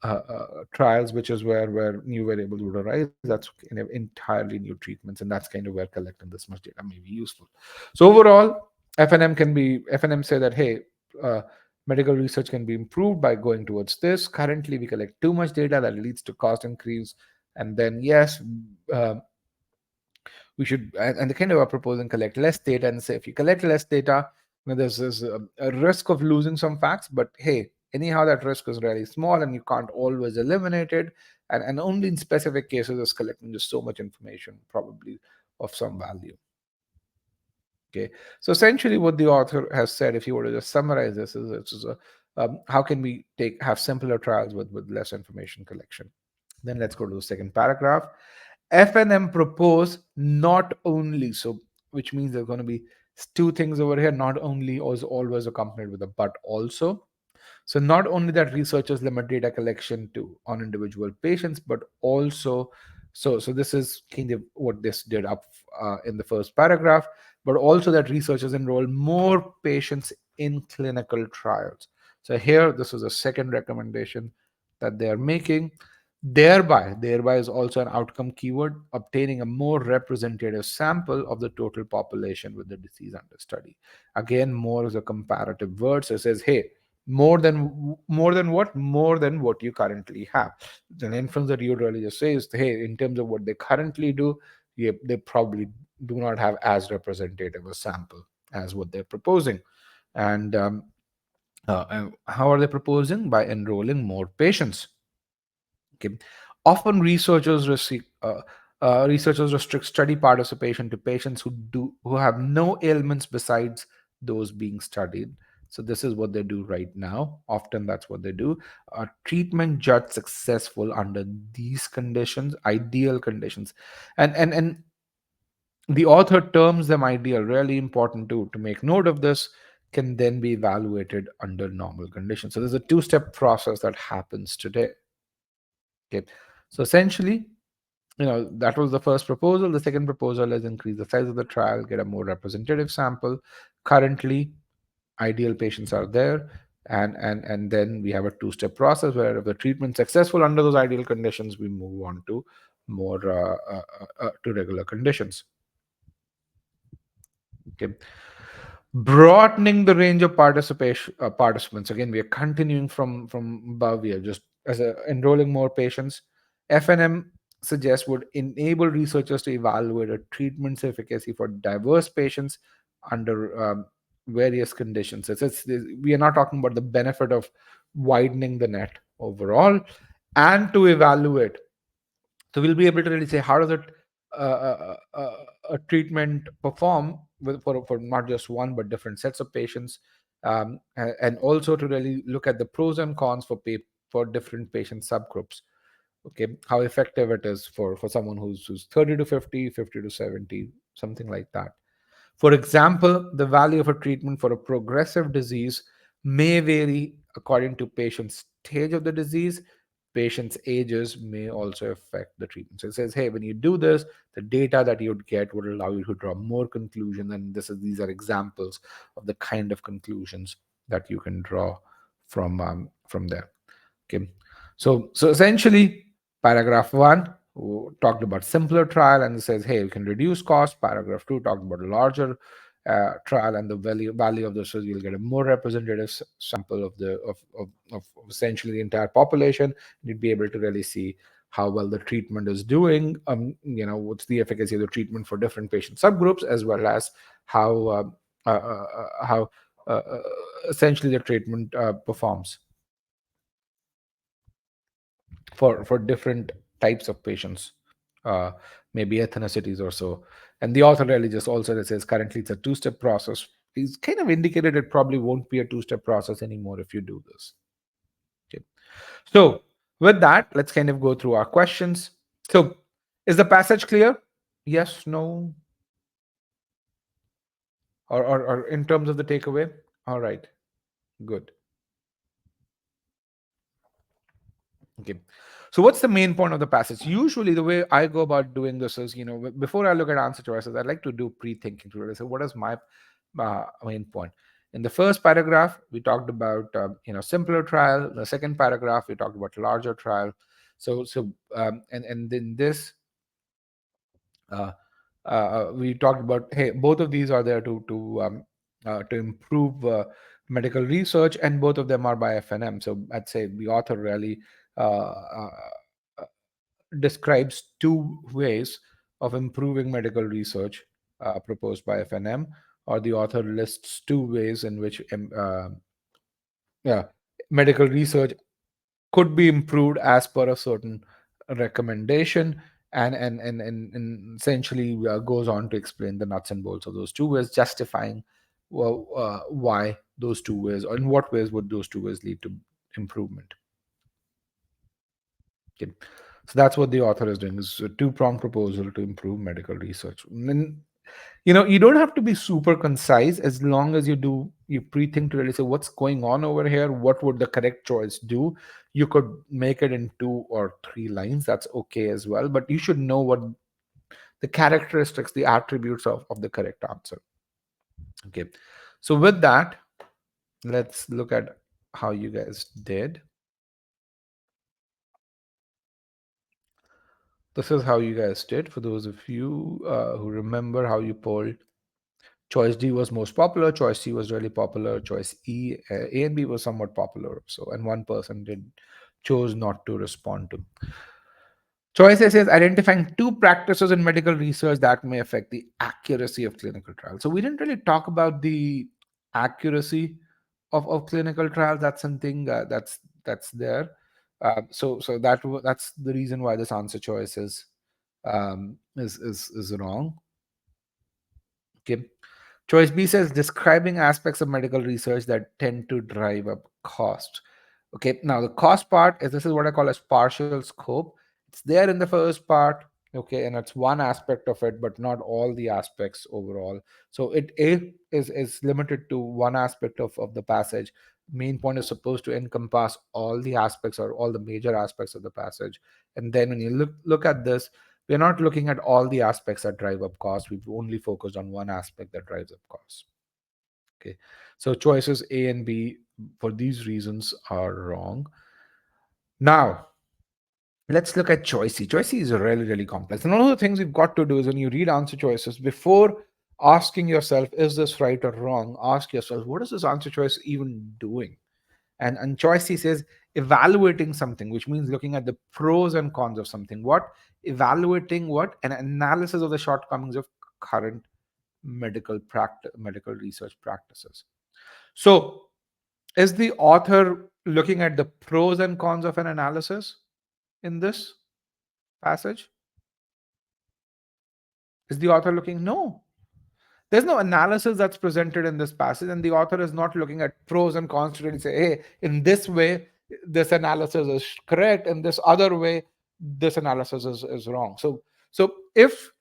uh, trials, which is where new variables would arise. That's kind of entirely new treatments, and that's kind of where collecting this much data may be useful. So overall, FNM say that, hey, uh, medical research can be improved by going towards this. Currently, we collect too much data that leads to cost increase, and then yes, uh, we should, and the kind of are proposing collect less data, and say if you collect less data, there's a risk of losing some facts, but hey, anyhow that risk is really small and you can't always eliminate it, and only in specific cases is collecting just so much information probably of some value. Okay, so essentially what the author has said, if you were to just summarize this, is this is a how can we have simpler trials with less information collection. Then let's go to the second paragraph. FNM propose not only, so which means there's going to be two things over here. Not only is always accompanied with a but also. So not only that researchers limit data collection to on individual patients, but also, so this is kind of what this did up in the first paragraph, but also that researchers enroll more patients in clinical trials. So here, this is a second recommendation that they are making. Thereby is also an outcome keyword, obtaining a more representative sample of the total population with the disease under study. Again, more is a comparative word. So it says, hey, more than what you currently have. An inference that you would really just say is, hey, in terms of what they currently do, they probably do not have as representative a sample as what they're proposing. And and how are they proposing? By enrolling more patients. Okay. Often researchers restrict study participation to patients who have no ailments besides those being studied. So this is what they do right now. Often that's what they do. Treatment judged successful under these conditions, ideal conditions, and the author terms them ideal. Really important to make note of this. Can then be evaluated under normal conditions. So there's a two-step process that happens today. Okay. So essentially, that was the first proposal. The second proposal is increase the size of the trial, get a more representative sample. Currently, ideal patients are there, and then we have a two-step process where if the treatment successful under those ideal conditions, we move on to more to regular conditions. Okay. Broadening the range of participants. Again, we are continuing from above. We are just enrolling more patients. FNM suggests would enable researchers to evaluate a treatment's efficacy for diverse patients under various conditions. We are not talking about the benefit of widening the net overall, and to evaluate, so we'll be able to really say how does a treatment perform for not just one but different sets of patients, and also to really look at the pros and cons for different patient subgroups. Okay, how effective it is for someone who's 30 to 50, 50 to 70, something like that. For example, the value of a treatment for a progressive disease may vary according to patient's stage of the disease. Patients' ages may also affect the treatment. So it says, hey, when you do this, the data that you would get would allow you to draw more conclusion. And these are examples of the kind of conclusions that you can draw from there. Okay. So essentially, paragraph one talked about simpler trial and it says, hey, we can reduce cost. Paragraph two talked about a larger trial and the value of this is you'll get a more representative sample of essentially the entire population. You'd be able to really see how well the treatment is doing, what's the efficacy of the treatment for different patient subgroups, as well as how how uh, uh, essentially the treatment performs for different types of patients, uh, maybe ethnicities or so. And the author really just also says currently it's a two-step process. He's kind of indicated it probably won't be a two-step process anymore if you do this. Okay. So with that, let's kind of go through our questions. So is the passage clear? Yes, no, or in terms of the takeaway? All right, good. Okay. So what's the main point of the passage? Usually the way I go about doing this is, before I look at answer choices, I like to do pre-thinking to really say, what is my main point? In the first paragraph, we talked about, simpler trial. The second paragraph, we talked about larger trial. And then this, uh, we talked about, hey, both of these are there to improve medical research, and both of them are by FNM. So I'd say the author really uh, describes two ways of improving medical research proposed by FNM, or the author lists two ways in which yeah, medical research could be improved as per a certain recommendation, and essentially goes on to explain the nuts and bolts of those two ways, justifying why those two ways, or in what ways would those two ways lead to improvement. Okay. So that's what the author is doing, is a two-pronged proposal to improve medical research. And, you don't have to be super concise, as long as you pre-think to really say what's going on over here, what would the correct choice do. You could make it in 2 or 3 lines, that's okay as well, but you should know what the characteristics, the attributes of the correct answer. Okay. So with that, let's look at how you guys did. This is how you guys did. For those of you who remember how you polled, choice D was most popular, choice C was really popular, choice A and B was somewhat popular. So, and one person did chose not to respond to. Choice A says identifying two practices in medical research that may affect the accuracy of clinical trials. So we didn't really talk about the accuracy of clinical trials. That's something that's there. That's the reason why this answer choice is wrong. Okay. Choice B says describing aspects of medical research that tend to drive up cost. Okay, now the cost part is, this is what I call as partial scope. It's there in the first part, okay, and it's one aspect of it, but not all the aspects overall. So it is limited to one aspect of the passage. Main point is supposed to encompass all the aspects or all the major aspects of the passage. And then when you look at this, we're not looking at all the aspects that drive up cost. We've only focused on one aspect that drives up cost. Okay. So choices A and B for these reasons are wrong. Now, let's look at choice C. Choice C is really, really complex. And one of the things you've got to do is when you read answer choices, before asking yourself, is this right or wrong? Ask yourself, what is this answer choice even doing? And choice C says evaluating something, which means looking at the pros and cons of something. What? Evaluating what? An analysis of the shortcomings of current medical research practices. So is the author looking at the pros and cons of an analysis in this passage? Is the author looking? No. There's no analysis that's presented in this passage, and the author is not looking at pros and cons to really say, hey, in this way, this analysis is correct, in this other way, this analysis is wrong. So if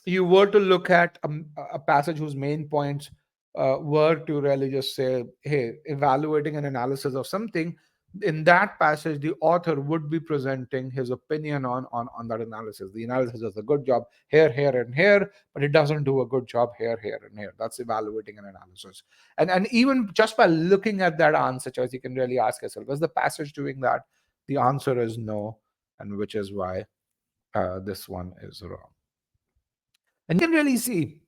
you were to look at a passage whose main points were to really just say, hey, evaluating an analysis of something, in that passage, the author would be presenting his opinion on that analysis. The analysis does a good job here, here, and here, but it doesn't do a good job here, here, and here. That's evaluating an analysis. And even just by looking at that answer choice, you can really ask yourself, is the passage doing that? The answer is no, and which is why this one is wrong. And you can really see,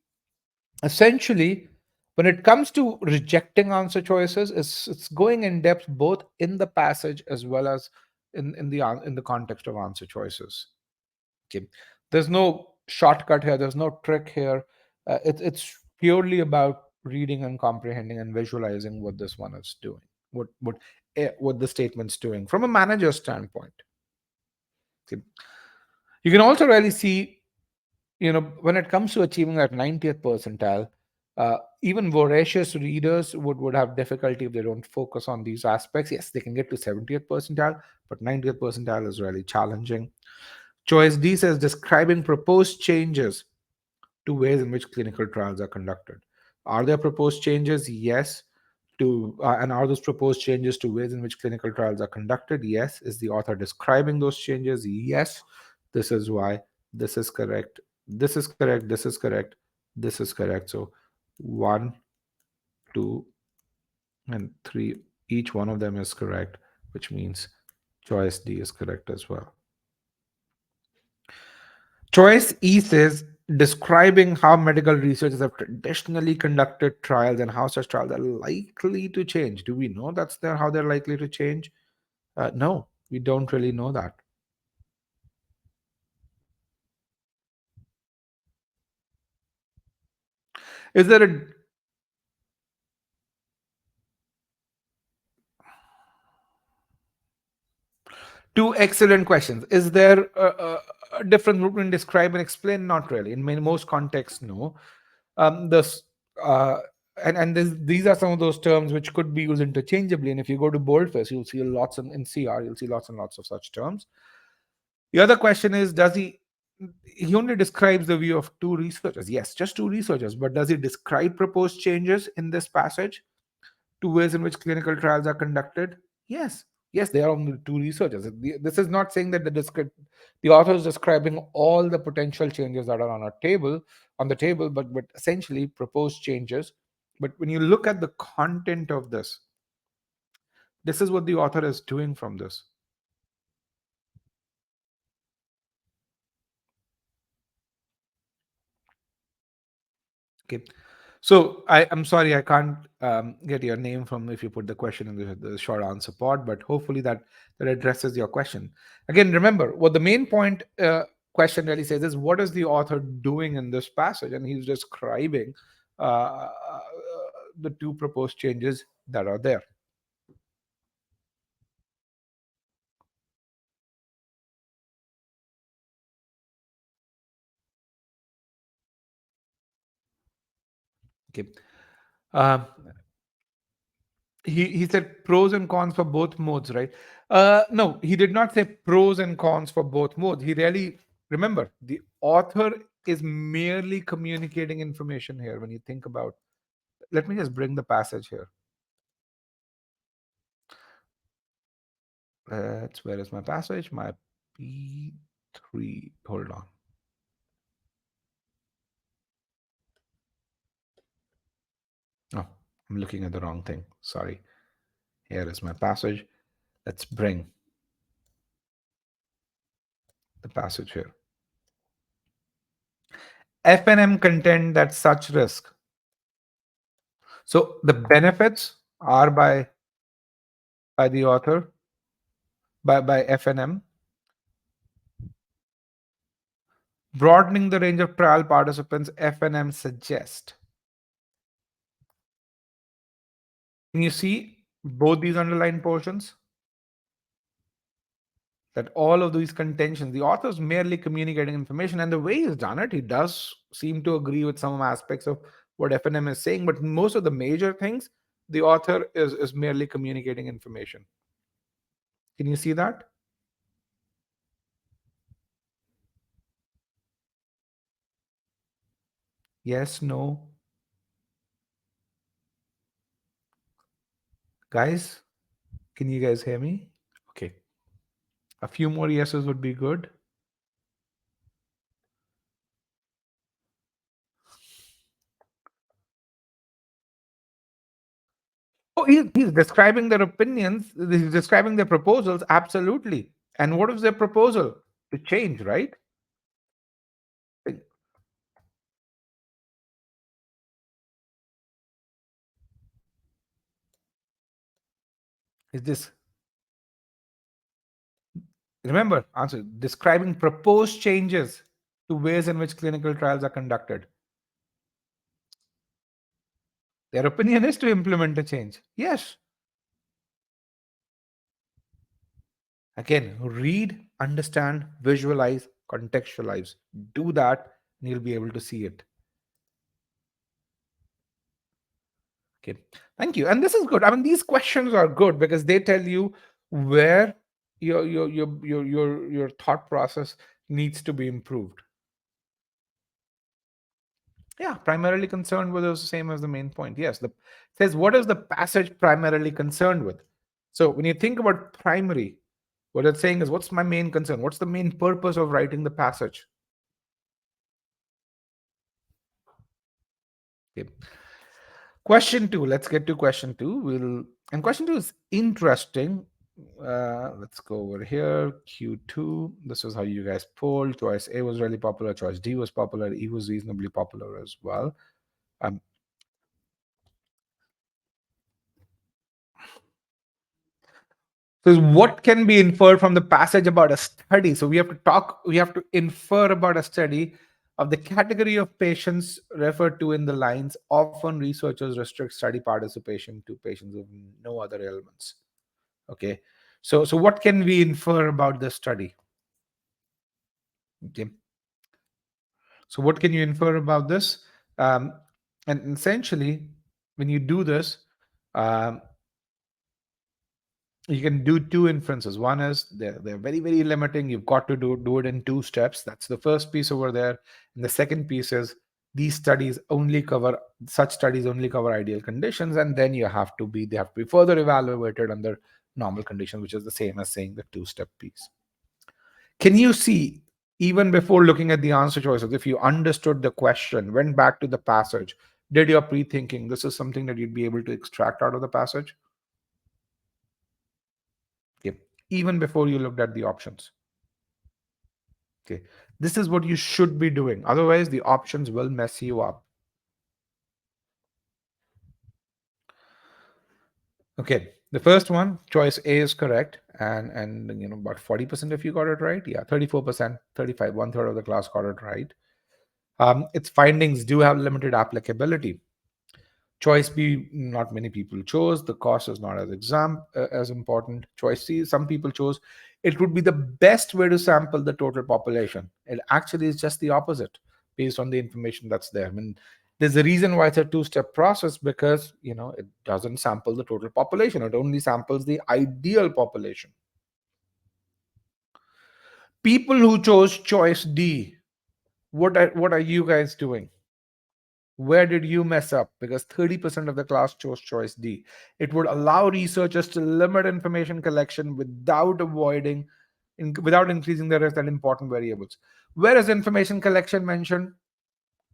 essentially, when it comes to rejecting answer choices, it's going in depth both in the passage as well as in the context of answer choices. Okay, there's no shortcut here. There's no trick here. It's purely about reading and comprehending and visualizing what this one is doing, what the statement's doing from a manager's standpoint. Okay. You can also really see, when it comes to achieving that 90th percentile, even voracious readers would have difficulty if they don't focus on these aspects. Yes, they can get to 70th percentile, but 90th percentile is really challenging. Choice D says describing proposed changes to ways in which clinical trials are conducted. Are there proposed changes? Yes. And are those proposed changes to ways in which clinical trials are conducted? Yes. Is the author describing those changes? Yes. This is why. This is correct. This is correct. This is correct. This is correct. So 1, 2, and 3. Each one of them is correct, which means choice D is correct as well. Choice E says describing how medical researchers have traditionally conducted trials and how such trials are likely to change. Do we know how they're likely to change? No, we don't really know that. Is there a Two excellent questions? Is there a difference between describe and explain? Not really. In most contexts, no. This and these are some of those terms which could be used interchangeably. And if you go to boldface, you'll see lots in CR. You'll see lots and lots of such terms. The other question is, does he only describes the view of two researchers? Yes, just two researchers. But does he describe proposed changes in this passage to ways in which clinical trials are conducted? Yes. Yes, they are only two researchers. This is not saying that the author is describing all the potential changes that are on the table, but essentially proposed changes. But when you look at the content of this is what the author is doing from this. Okay. So I'm sorry I can't get your name from if you put the question in the short answer pod, but hopefully that addresses your question. Again, remember what the main point question really says is, what is the author doing in this passage? And he's describing the two proposed changes that are there. Okay. Um, he said pros and cons for both modes, right? No, he did not say pros and cons for both modes. He really, remember, the author is merely communicating information here. When you think about, let me just bring the passage here. Where is my passage? My P3. Hold on. Oh, I'm looking at the wrong thing. Sorry. Here is my passage. Let's bring the passage here. FNM contend that such risk. So the benefits are by the author, by FNM, broadening the range of trial participants. FNM suggest. Can you see both these underlined portions? That all of these contentions, the author is merely communicating information, and the way he's done it, he does seem to agree with some aspects of what FNM is saying, but most of the major things, the author is merely communicating information. Can you see that? Yes, no? Guys, can you guys hear me? Okay. A few more yeses would be good. Oh, he's describing their opinions, he's describing their proposals, absolutely. And what is their proposal? To change, right? Is this Remember, answer describing proposed changes to ways in which clinical trials are conducted. Their opinion is to implement a change. Yes. Again, read, understand, visualize, contextualize. Do that, and you'll be able to see it. Okay. Thank you. And this is good. I mean, these questions are good because they tell you where your thought process needs to be improved. Yeah, primarily concerned with is the same as the main point. Yes, the says what is the passage primarily concerned with? So when you think about primary, what it's saying is what's my main concern? What's the main purpose of writing the passage? Okay. Question two. Let's get to question two. And question two is interesting. Let's go over here. Q2. This is how you guys polled. Choice A was really popular. Choice D was popular. E was reasonably popular as well. Um, So what can be inferred from the passage about a study? So we have to infer about a study of the category of patients referred to in the lines. Often researchers restrict study participation to patients with no other ailments. Okay. So what can we infer about the study? Okay. So what can you infer about this? Um, and essentially, when you do this, um, you can do two inferences. One is they're very very limiting. You've got to do it in two steps. That's the first piece over there. And the second piece is such studies only cover ideal conditions, and then they have to be further evaluated under normal conditions, which is the same as saying the two-step piece. Can you see, even before looking at the answer choices, if you understood the question, went back to the passage, did your pre-thinking, this is something that you'd be able to extract out of the passage? Okay. Even before you looked at the options. Okay. This is what you should be doing. Otherwise, the options will mess you up. Okay. The first one, choice A is correct. And about 40% of you got it right. Yeah, 34%, 35, one third of the class got it right. Its findings do have limited applicability. Choice B, not many people chose. The cost is not as important. Choice C, some people chose. It would be the best way to sample the total population. It actually is just the opposite based on the information that's there. I mean, there's a reason why it's a two-step process because it doesn't sample the total population. It only samples the ideal population. People who chose choice D, what are you guys doing? Where did you mess up? Because 30% of the class chose choice D. It would allow researchers to limit information collection without increasing the risk at important variables. Where is information collection mentioned?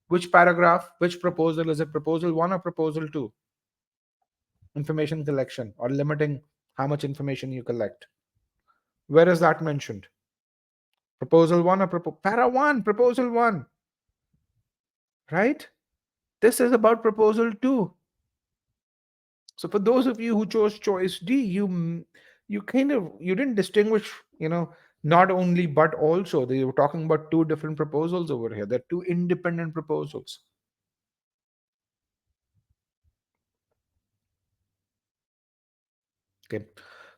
Which paragraph? Which proposal? Is it proposal 1 or proposal 2? Information collection or limiting how much information you collect. Where is that mentioned? Proposal 1 or para 1, proposal 1. Right? This is about proposal 2. So for those of you who chose choice D, you didn't distinguish, not only but also. They were talking about two different proposals over here. They're two independent proposals. Okay.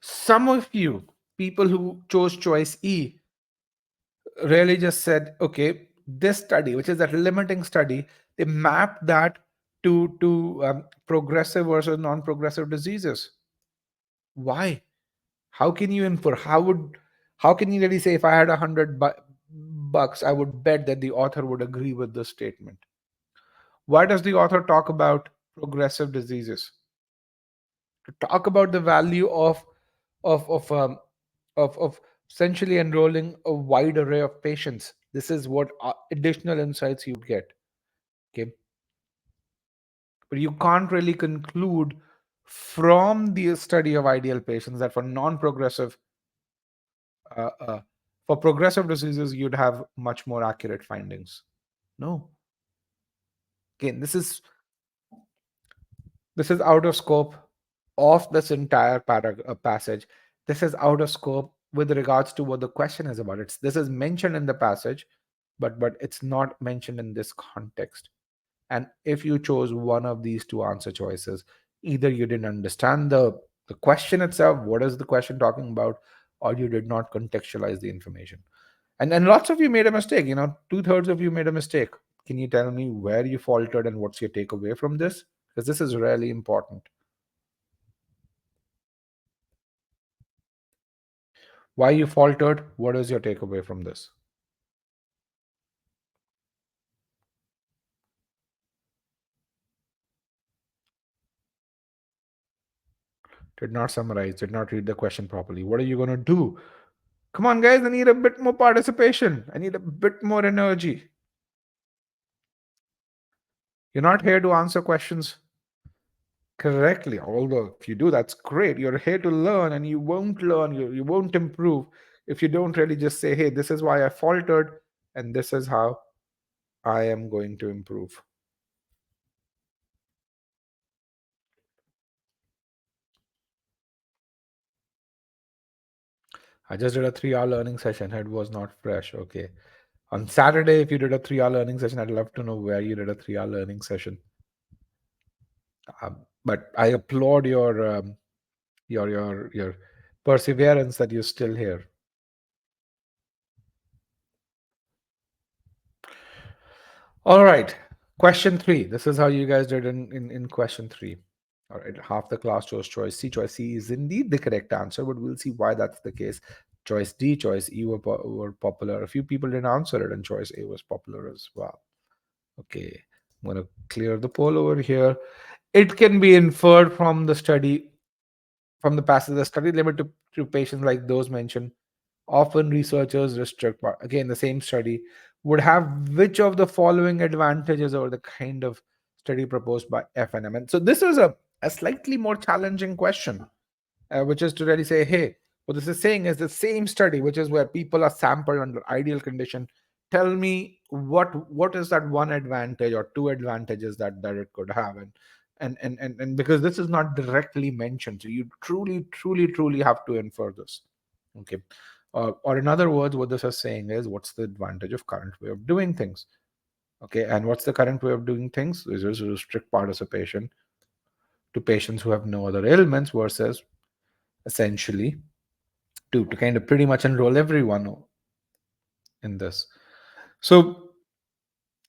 Some of you people who chose choice E really just said, okay, this study, which is that limiting study, they mapped that to progressive versus non-progressive diseases. Why? How can you infer? How can you really say if I had $100, I would bet that the author would agree with this statement? Why does the author talk about progressive diseases? To talk about the value of of um, of essentially enrolling a wide array of patients. This is what additional insights you would get. Okay, but you can't really conclude from the study of ideal patients that uh, uh, for progressive diseases you'd have much more accurate findings. No. Again, this is out of scope of this entire passage. This is out of scope with regards to what the question is about. This is mentioned in the passage, but it's not mentioned in this context. And if you chose one of these two answer choices, either you didn't understand the question itself, what is the question talking about, or you did not contextualize the information. And lots of you made a mistake. 2/3 of you made a mistake. Can you tell me where you faltered and what's your takeaway from this? Because this is really important. Why you faltered? What is your takeaway from this? Did not summarize, did not read the question properly. What are you going to do? Come on, guys, I need a bit more participation. I need a bit more energy. You're not here to answer questions correctly. Although, if you do, that's great. You're here to learn, and you won't learn, you won't improve if you don't really just say, hey, this is why I faltered, and this is how I am going to improve. I just did a 3-hour learning session. Head was not fresh. Okay. On Saturday, if you did a 3-hour learning session, I'd love to know where you did a 3-hour learning session. But I applaud your perseverance that you're still here. All right. Question 3. This is how you guys did in question 3. All right. Half the class chose choice C. Choice C is indeed the correct answer, but we'll see why that's the case. Choice D, choice E were popular. A few people didn't answer it, and choice A was popular as well. Okay. I'm going to clear the poll over here. It can be inferred from the study, from the passage, the study limit to patients like those mentioned. Often researchers restrict, again, the same study would have which of the following advantages over the kind of study proposed by FNM. And so this is a slightly more challenging question, which is to really say, hey, what this is saying is the same study, which is where people are sampled under ideal condition. Tell me what is that one advantage or two advantages that it could have, and because this is not directly mentioned, so you truly have to infer this. Okay. Or in other words, what this is saying is what's the advantage of current way of doing things? Okay, and what's the current way of doing things? Is to restrict participation to patients who have no other ailments versus essentially to kind of pretty much enroll everyone in this. So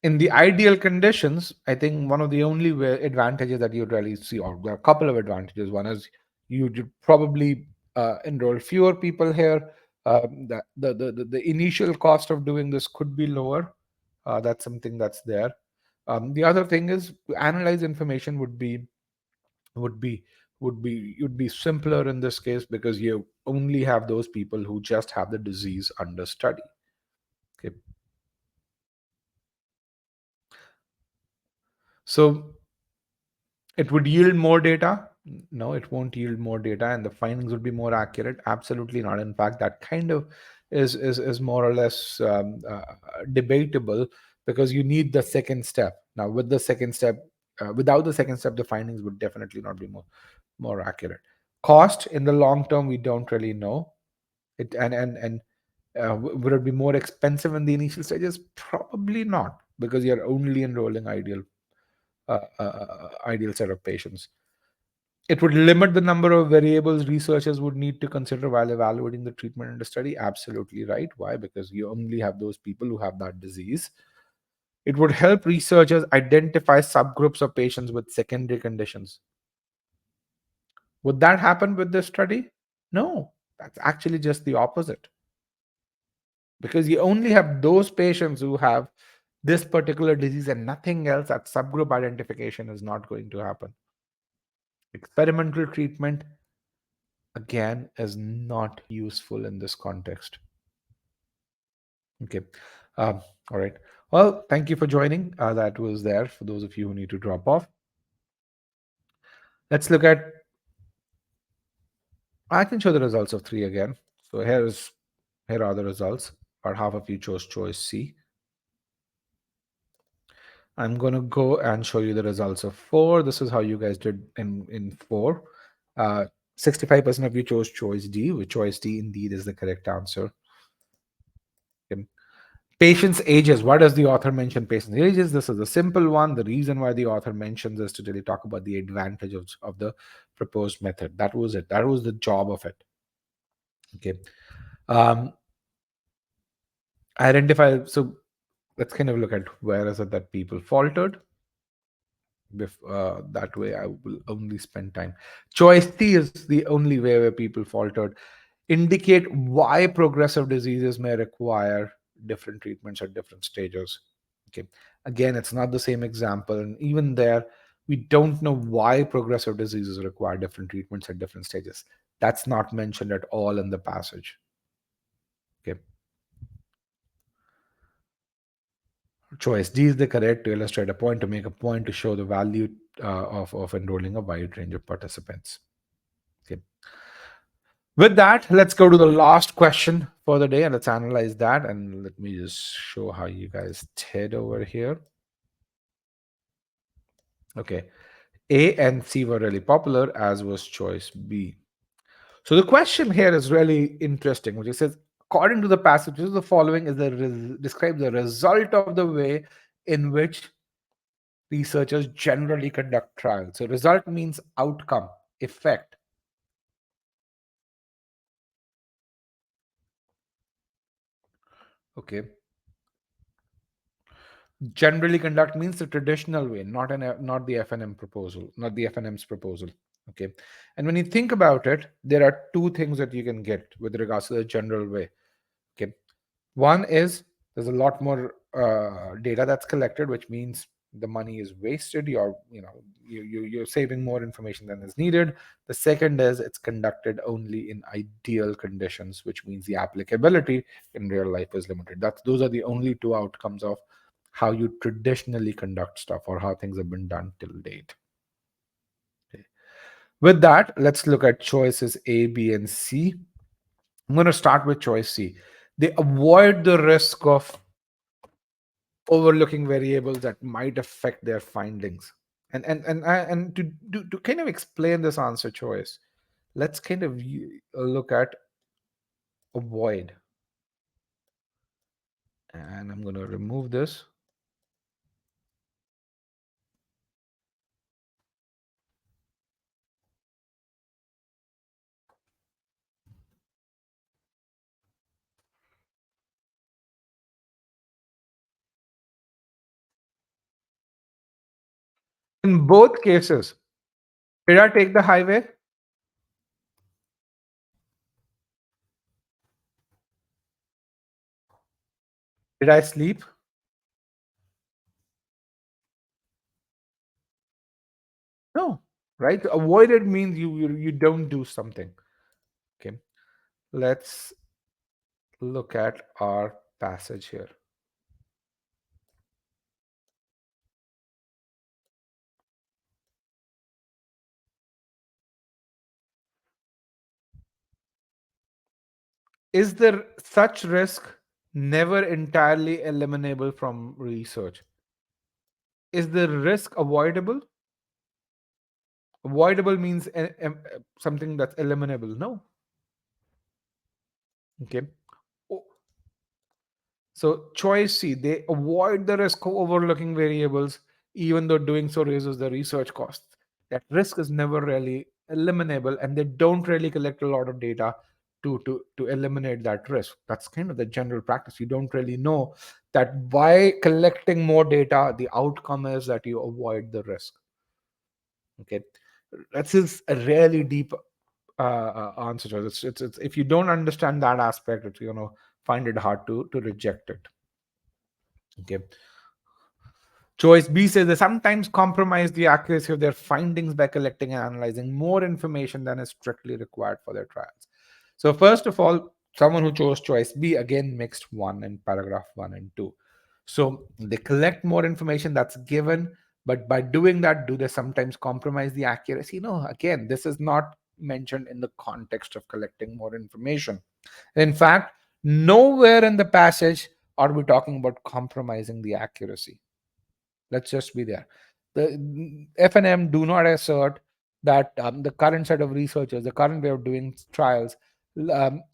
in the ideal conditions, I think one of the only advantages that you'd really see, or there are a couple of advantages. One is you'd probably enroll fewer people here. The initial cost of doing this could be lower. That's something that's there. The other thing is to analyze information would be would be simpler in this case because you only have those people who just have the disease under study. Okay. So it would yield more data. No, it won't yield more data, and the findings would be more accurate. Absolutely not. In fact, that kind of is more or less debatable because you need the second step. Now, with the second step, without the second step, the findings would definitely not be more accurate. Cost in the long term, we don't really know. It and would it be more expensive in the initial stages? Probably not, because you're only enrolling ideal set of patients. It would limit the number of variables researchers would need to consider while evaluating the treatment in the study. Absolutely right. Why? Because you only have those people who have that disease. It would help researchers identify subgroups of patients with secondary conditions. Would that happen with this study? No, that's actually just the opposite. Because you only have those patients who have this particular disease and nothing else. That subgroup identification is not going to happen. Experimental treatment, again, is not useful in this context. Okay. All right. Well, thank you for joining. That was there for those of you who need to drop off. Let's look at, I can show the results of 3 again. So here are the results. About half of you chose choice C. I'm going to go and show you the results of 4. This is how you guys did in 4. 65% of you chose choice D, which choice D indeed is the correct answer. Okay. Patient's ages. Why does the author mention patient's ages? This is a simple one. The reason why the author mentions is to really talk about the advantage of the proposed method. That was it. That was the job of it. Okay. Um, Identify. So let's kind of look at where is it that people faltered. That way, I will only spend time. Choice C is the only way where people faltered. Indicate why progressive diseases may require different treatments at different stages. Okay. Again, it's not the same example. And even there, we don't know why progressive diseases require different treatments at different stages. That's not mentioned at all in the passage. Okay. Choice D is the correct to illustrate a point, to make a point, to show the value of enrolling a wide range of participants. Okay. With that, let's go to the last question for the day and let's analyze that. And let me just show how you guys did over here. Okay. A and C were really popular, as was choice B. So the question here is really interesting, which it says, according to the passage, the following is describe the result of the way in which researchers generally conduct trials. So result means outcome, effect. Okay. Generally conduct means the traditional way, not the FNM proposal, not the FNM's proposal. Okay. And when you think about it, there are two things that you can get with regards to the general way. Okay. One is there's a lot more data that's collected, which means the money is wasted. You're saving more information than is needed. The second is it's conducted only in ideal conditions, which means the applicability in real life is limited. Those are the only two outcomes of how you traditionally conduct stuff or how things have been done till date. Okay. With that, let's look at choices A, B, and C. I'm going to start with choice C. They avoid the risk of overlooking variables that might affect their findings. And to kind of explain this answer choice, let's kind of look at avoid. And I'm going to remove this. In both cases, did I take the highway? Did I sleep? No, right? Avoided means you don't do something. Okay, let's look at our passage here. Is there such risk never entirely eliminable from research? Is the risk avoidable? Avoidable means something that's eliminable. No. Okay. O- So choice C, they avoid the risk of overlooking variables, even though doing so raises the research costs. That risk is never really eliminable, and they don't really collect a lot of data to eliminate that risk. That's kind of the general practice. You don't really know that by collecting more data, the outcome is that you avoid the risk. Okay, that's just a really deep answer to it. It's if you don't understand that aspect, it's find it hard to reject it. Okay. Choice B says they sometimes compromise the accuracy of their findings by collecting and analyzing more information than is strictly required for their trials. So, first of all, someone who chose choice B again mixed one in paragraph 1 and 2. So, they collect more information that's given, but by doing that, do they sometimes compromise the accuracy? No, again, this is not mentioned in the context of collecting more information. In fact, nowhere in the passage are we talking about compromising the accuracy. Let's just be there. The FNM do not assert that the current set of researchers, the current way of doing trials,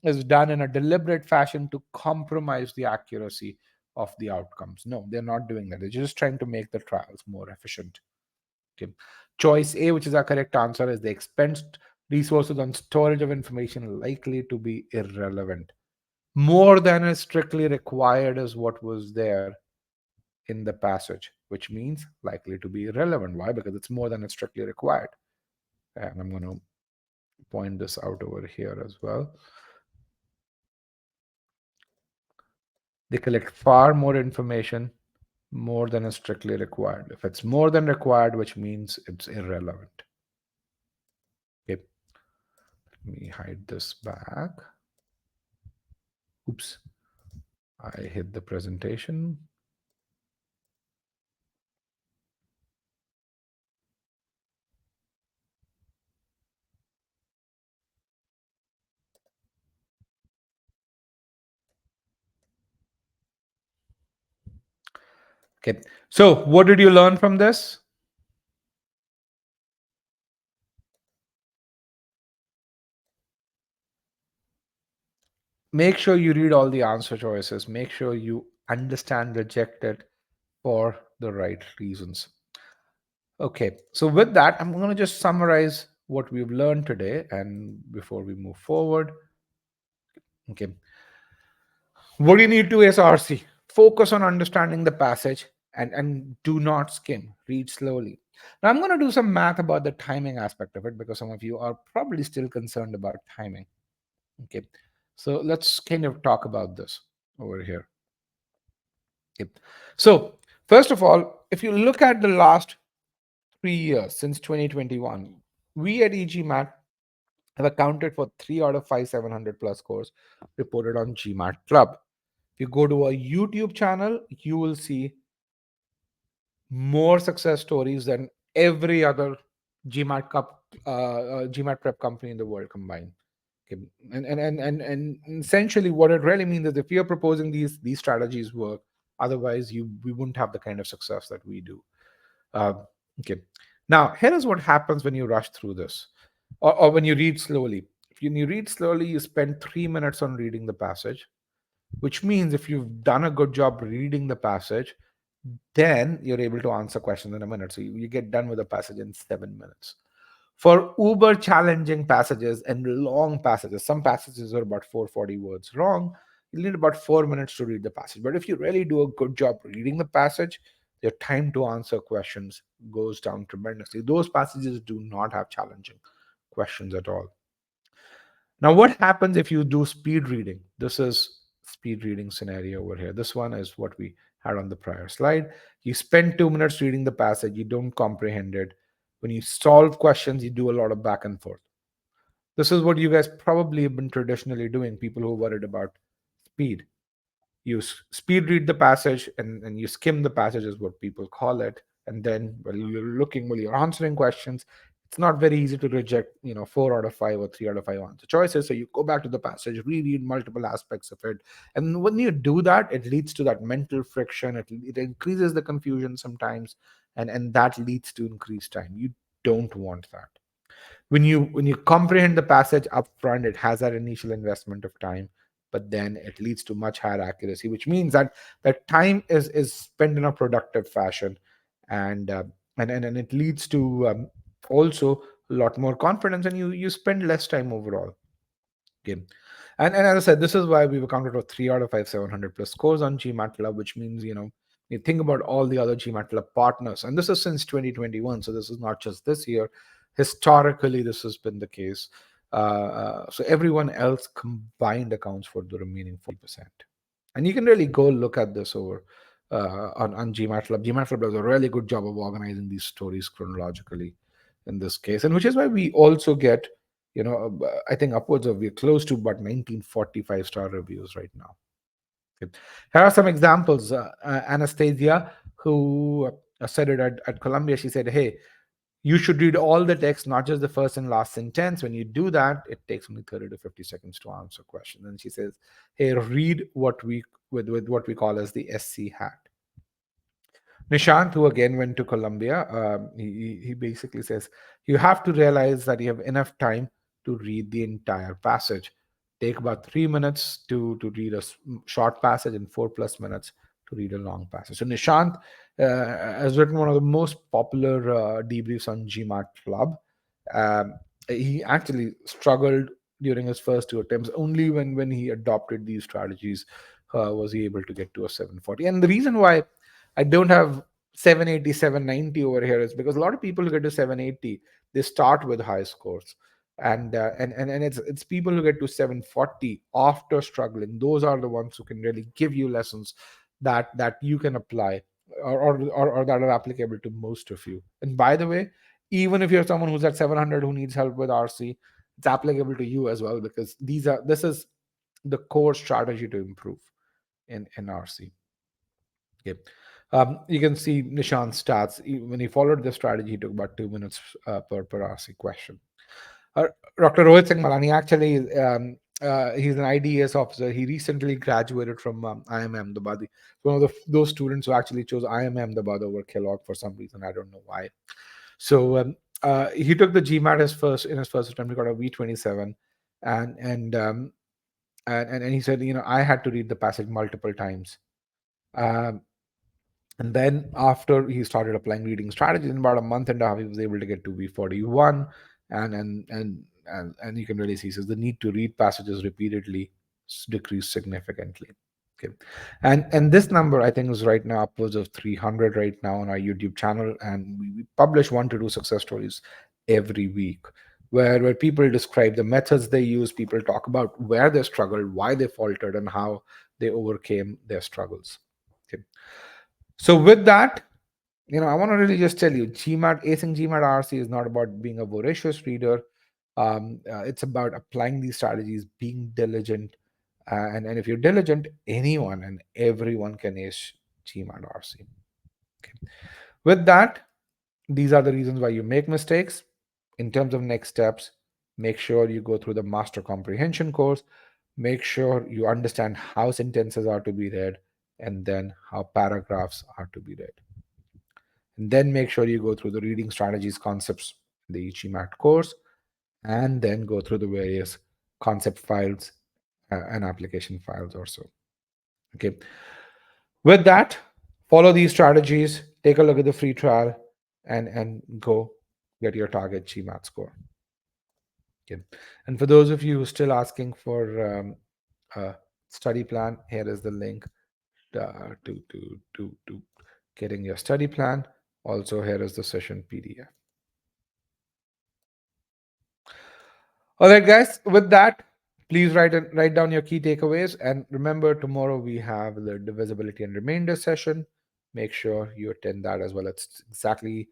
is done in a deliberate fashion to compromise the accuracy of the outcomes. No, they're not doing that. They're just trying to make the trials more efficient. Okay. Choice A, which is our correct answer, is they expend resources on storage of information likely to be irrelevant. More than is strictly required is what was there in the passage, which means likely to be irrelevant. Why? Because it's more than is strictly required. And I'm going to point this out over here as well. They collect far more information more than is strictly required. If it's more than required, which means it's irrelevant. Okay, let me hide this back. Oops, I hit the presentation. Okay, so what did you learn from this? Make sure you read all the answer choices. Make sure you understand rejected for the right reasons. Okay, so with that, I'm going to just summarize what we've learned today. And before we move forward, okay, what you need to is RC. Focus on understanding the passage and do not skim. Read slowly. Now, I'm going to do some math about the timing aspect of it because some of you are probably still concerned about timing. Okay, so let's kind of talk about this over here. Okay. So, first of all, if you look at the last 3 years since 2021, we at e-GMAT have accounted for 3 out of 5 700 plus scores reported on GMAT Club. If you go to our YouTube channel, you will see more success stories than every other GMAT prep company in the world combined. Okay. And essentially what it really means is if you're proposing these strategies work, otherwise we wouldn't have the kind of success that we do. Uh, okay. Now, here is what happens when you rush through this, or when you read slowly. If you read slowly, you spend 3 minutes on reading the passage, which means if you've done a good job reading the passage, then you're able to answer questions in a minute. So you get done with the passage in 7 minutes. For uber challenging passages and long passages, some passages are about 440 words long, you need about 4 minutes to read the passage. But if you really do a good job reading the passage, your time to answer questions goes down tremendously. Those passages do not have challenging questions at all. Now, what happens if you do speed reading? This is speed reading scenario over here. This one is what we had on the prior slide. You spend 2 minutes reading the passage, you don't comprehend it. When you solve questions, you do a lot of back and forth. This is what you guys probably have been traditionally doing, people who are worried about speed. You speed read the passage and you skim the passage is what people call it. And then while you're answering questions, it's not very easy to reject 4 out of 5 or 3 out of 5 answer choices. So you go back to the passage, reread multiple aspects of it, and when you do that, it leads to that mental friction. It increases the confusion sometimes, and that leads to increased time. You don't want that. When you comprehend the passage up front, it has that initial investment of time, but then it leads to much higher accuracy, which means that time is spent in a productive fashion, and and it leads to also a lot more confidence, and you spend less time overall. Okay. And as I said, this is why we've accounted for 3 out of 5 700 plus scores on GMAT Club, which means, you think about all the other GMAT Club partners. And this is since 2021. So this is not just this year. Historically, this has been the case. So everyone else combined accounts for the remaining 40%. And you can really go look at this over on GMAT Club. GMAT Club does a really good job of organizing these stories chronologically in this case. And which is why we also get I think upwards of we're close to about 1945 star reviews right now. Okay. Here are some examples. Anastasia, who said it at Columbia, she said, "Hey, you should read all the text, not just the first and last sentence. When you do that, it takes only 30 to 50 seconds to answer questions." And she says, "Hey, read what we with what we call as the SC hat." Nishant, who again went to Columbia, he basically says, you have to realize that you have enough time to read the entire passage. Take about 3 minutes to read a short passage and 4+ minutes to read a long passage. So Nishant has written one of the most popular debriefs on GMAT Club. Um, he actually struggled during his first two attempts. Only when he adopted these strategies was he able to get to a 740. And the reason why I don't have 780, 790 over here is because a lot of people who get to 780, they start with high scores. And it's people who get to 740 after struggling. Those are the ones who can really give you lessons that you can apply, or that are applicable to most of you. And by the way, even if you're someone who's at 700 who needs help with RC, it's applicable to you as well, because this is the core strategy to improve in RC. Okay. You can see Nishant's stats. When he followed the strategy, he took about 2 minutes per RC question. Uh, Dr. Rohit Singh Malani, actually, he's an IDS officer. He recently graduated from IIM Ahmedabad. One of those students who actually chose IIM Ahmedabad over Kellogg for some reason. I don't know why. So he took the GMAT in his first attempt. He got a V27, and and um, and he said, I had to read the passage multiple times. Um, and then after he started applying reading strategies, in about a month and a half, he was able to get to V41, and you can really see, says the need to read passages repeatedly decreased significantly. Okay, and this number I think is right now upwards of 300 right now on our YouTube channel, and we publish 1 to 2 success stories every week, where people describe the methods they use, people talk about where they struggled, why they faltered, and how they overcame their struggles. Okay. So with that, I want to really just tell you, GMAT, acing GMAT RC is not about being a voracious reader. It's about applying these strategies, being diligent, and if you're diligent, anyone and everyone can ace GMAT RC. Okay. With that, these are the reasons why you make mistakes. In terms of next steps, make sure you go through the master comprehension course. Make sure you understand how sentences are to be read, and then how paragraphs are to be read. And then make sure you go through the reading strategies concepts in the e-GMAT course, and then go through the various concept files and application files also. Okay. With that, follow these strategies, take a look at the free trial, and go get your target GMAT score. Okay. And for those of you who are still asking for a study plan, here is the link to getting your study plan. Also, here is the session PDF. All right, guys. With that, please write down your key takeaways, and remember, tomorrow we have the divisibility and remainder session. Make sure you attend that as well. It's exactly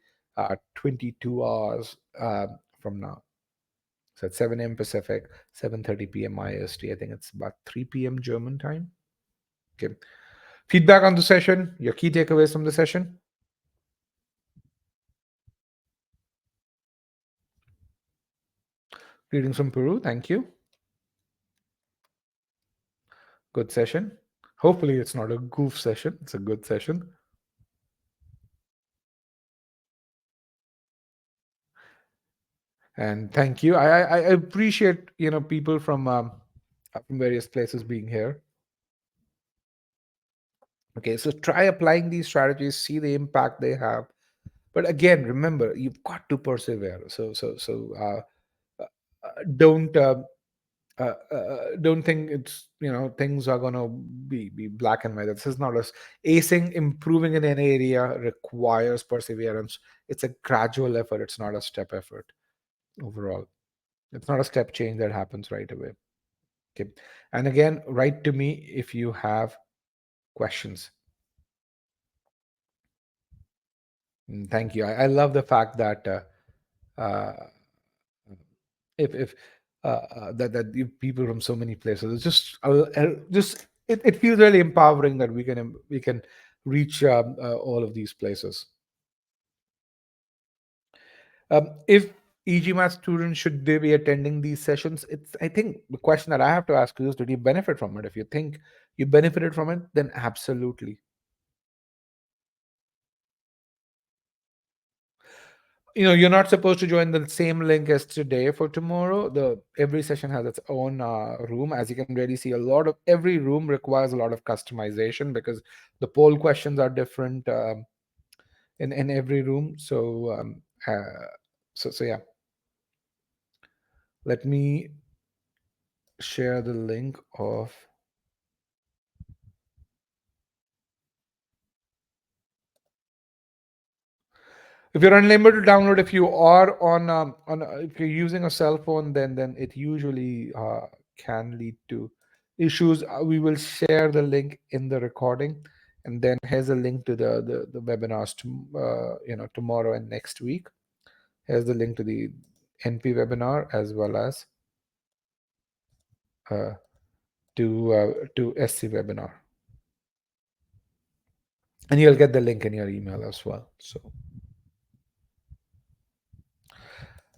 22 hours from now. So at 7 a.m. Pacific, 7:30 p.m. IST. I think it's about 3 p.m. German time. Okay. Feedback on the session. Your key takeaways from the session. Greetings from Peru. Thank you. Good session. Hopefully, it's not a goof session. It's a good session. And thank you. I appreciate people from various places being here. Okay, so try applying these strategies, see the impact they have. But again, remember, you've got to persevere. Don't think it's things are gonna be black and white. This is not a acing. Improving in an area requires perseverance. It's a gradual effort. It's not a step effort overall. It's not a step change that happens right away. Okay. And again, write to me if you have questions. Thank you. I love the fact that if that you people from so many places, it's just it feels really empowering that we can reach all of these places. If e-GMAT students, should they be attending these sessions? It's, I think, the question that I have to ask you is, did you benefit from it? If you think you benefited from it, then absolutely. You're not supposed to join the same link as today for tomorrow. The every session has its own room. As you can really see, a lot of every room requires a lot of customization because the poll questions are different in every room. So yeah, let me share the link of. If you're unable to download, if you are on if you're using a cell phone, then it usually can lead to issues. We will share the link in the recording, and then here's a link to the webinars tomorrow and next week. Here's the link to the NP webinar as well as uh, to SC webinar, and you'll get the link in your email as well.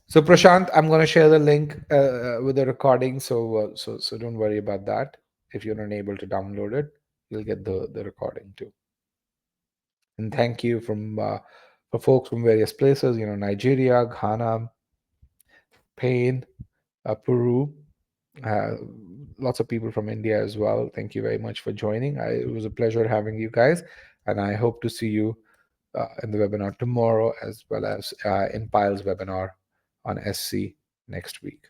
So Prashant, I'm going to share the link with the recording. So don't worry about that. If you're unable to download it, you'll get the recording too. And thank you for folks from various places. Nigeria, Ghana, Spain, Peru. Uh, Lots of people from India as well. Thank you very much for joining. It was a pleasure having you guys, and I hope to see you in the webinar tomorrow as well as in Pile's webinar on SC next week.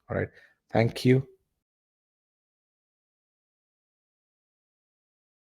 All right. Thank you.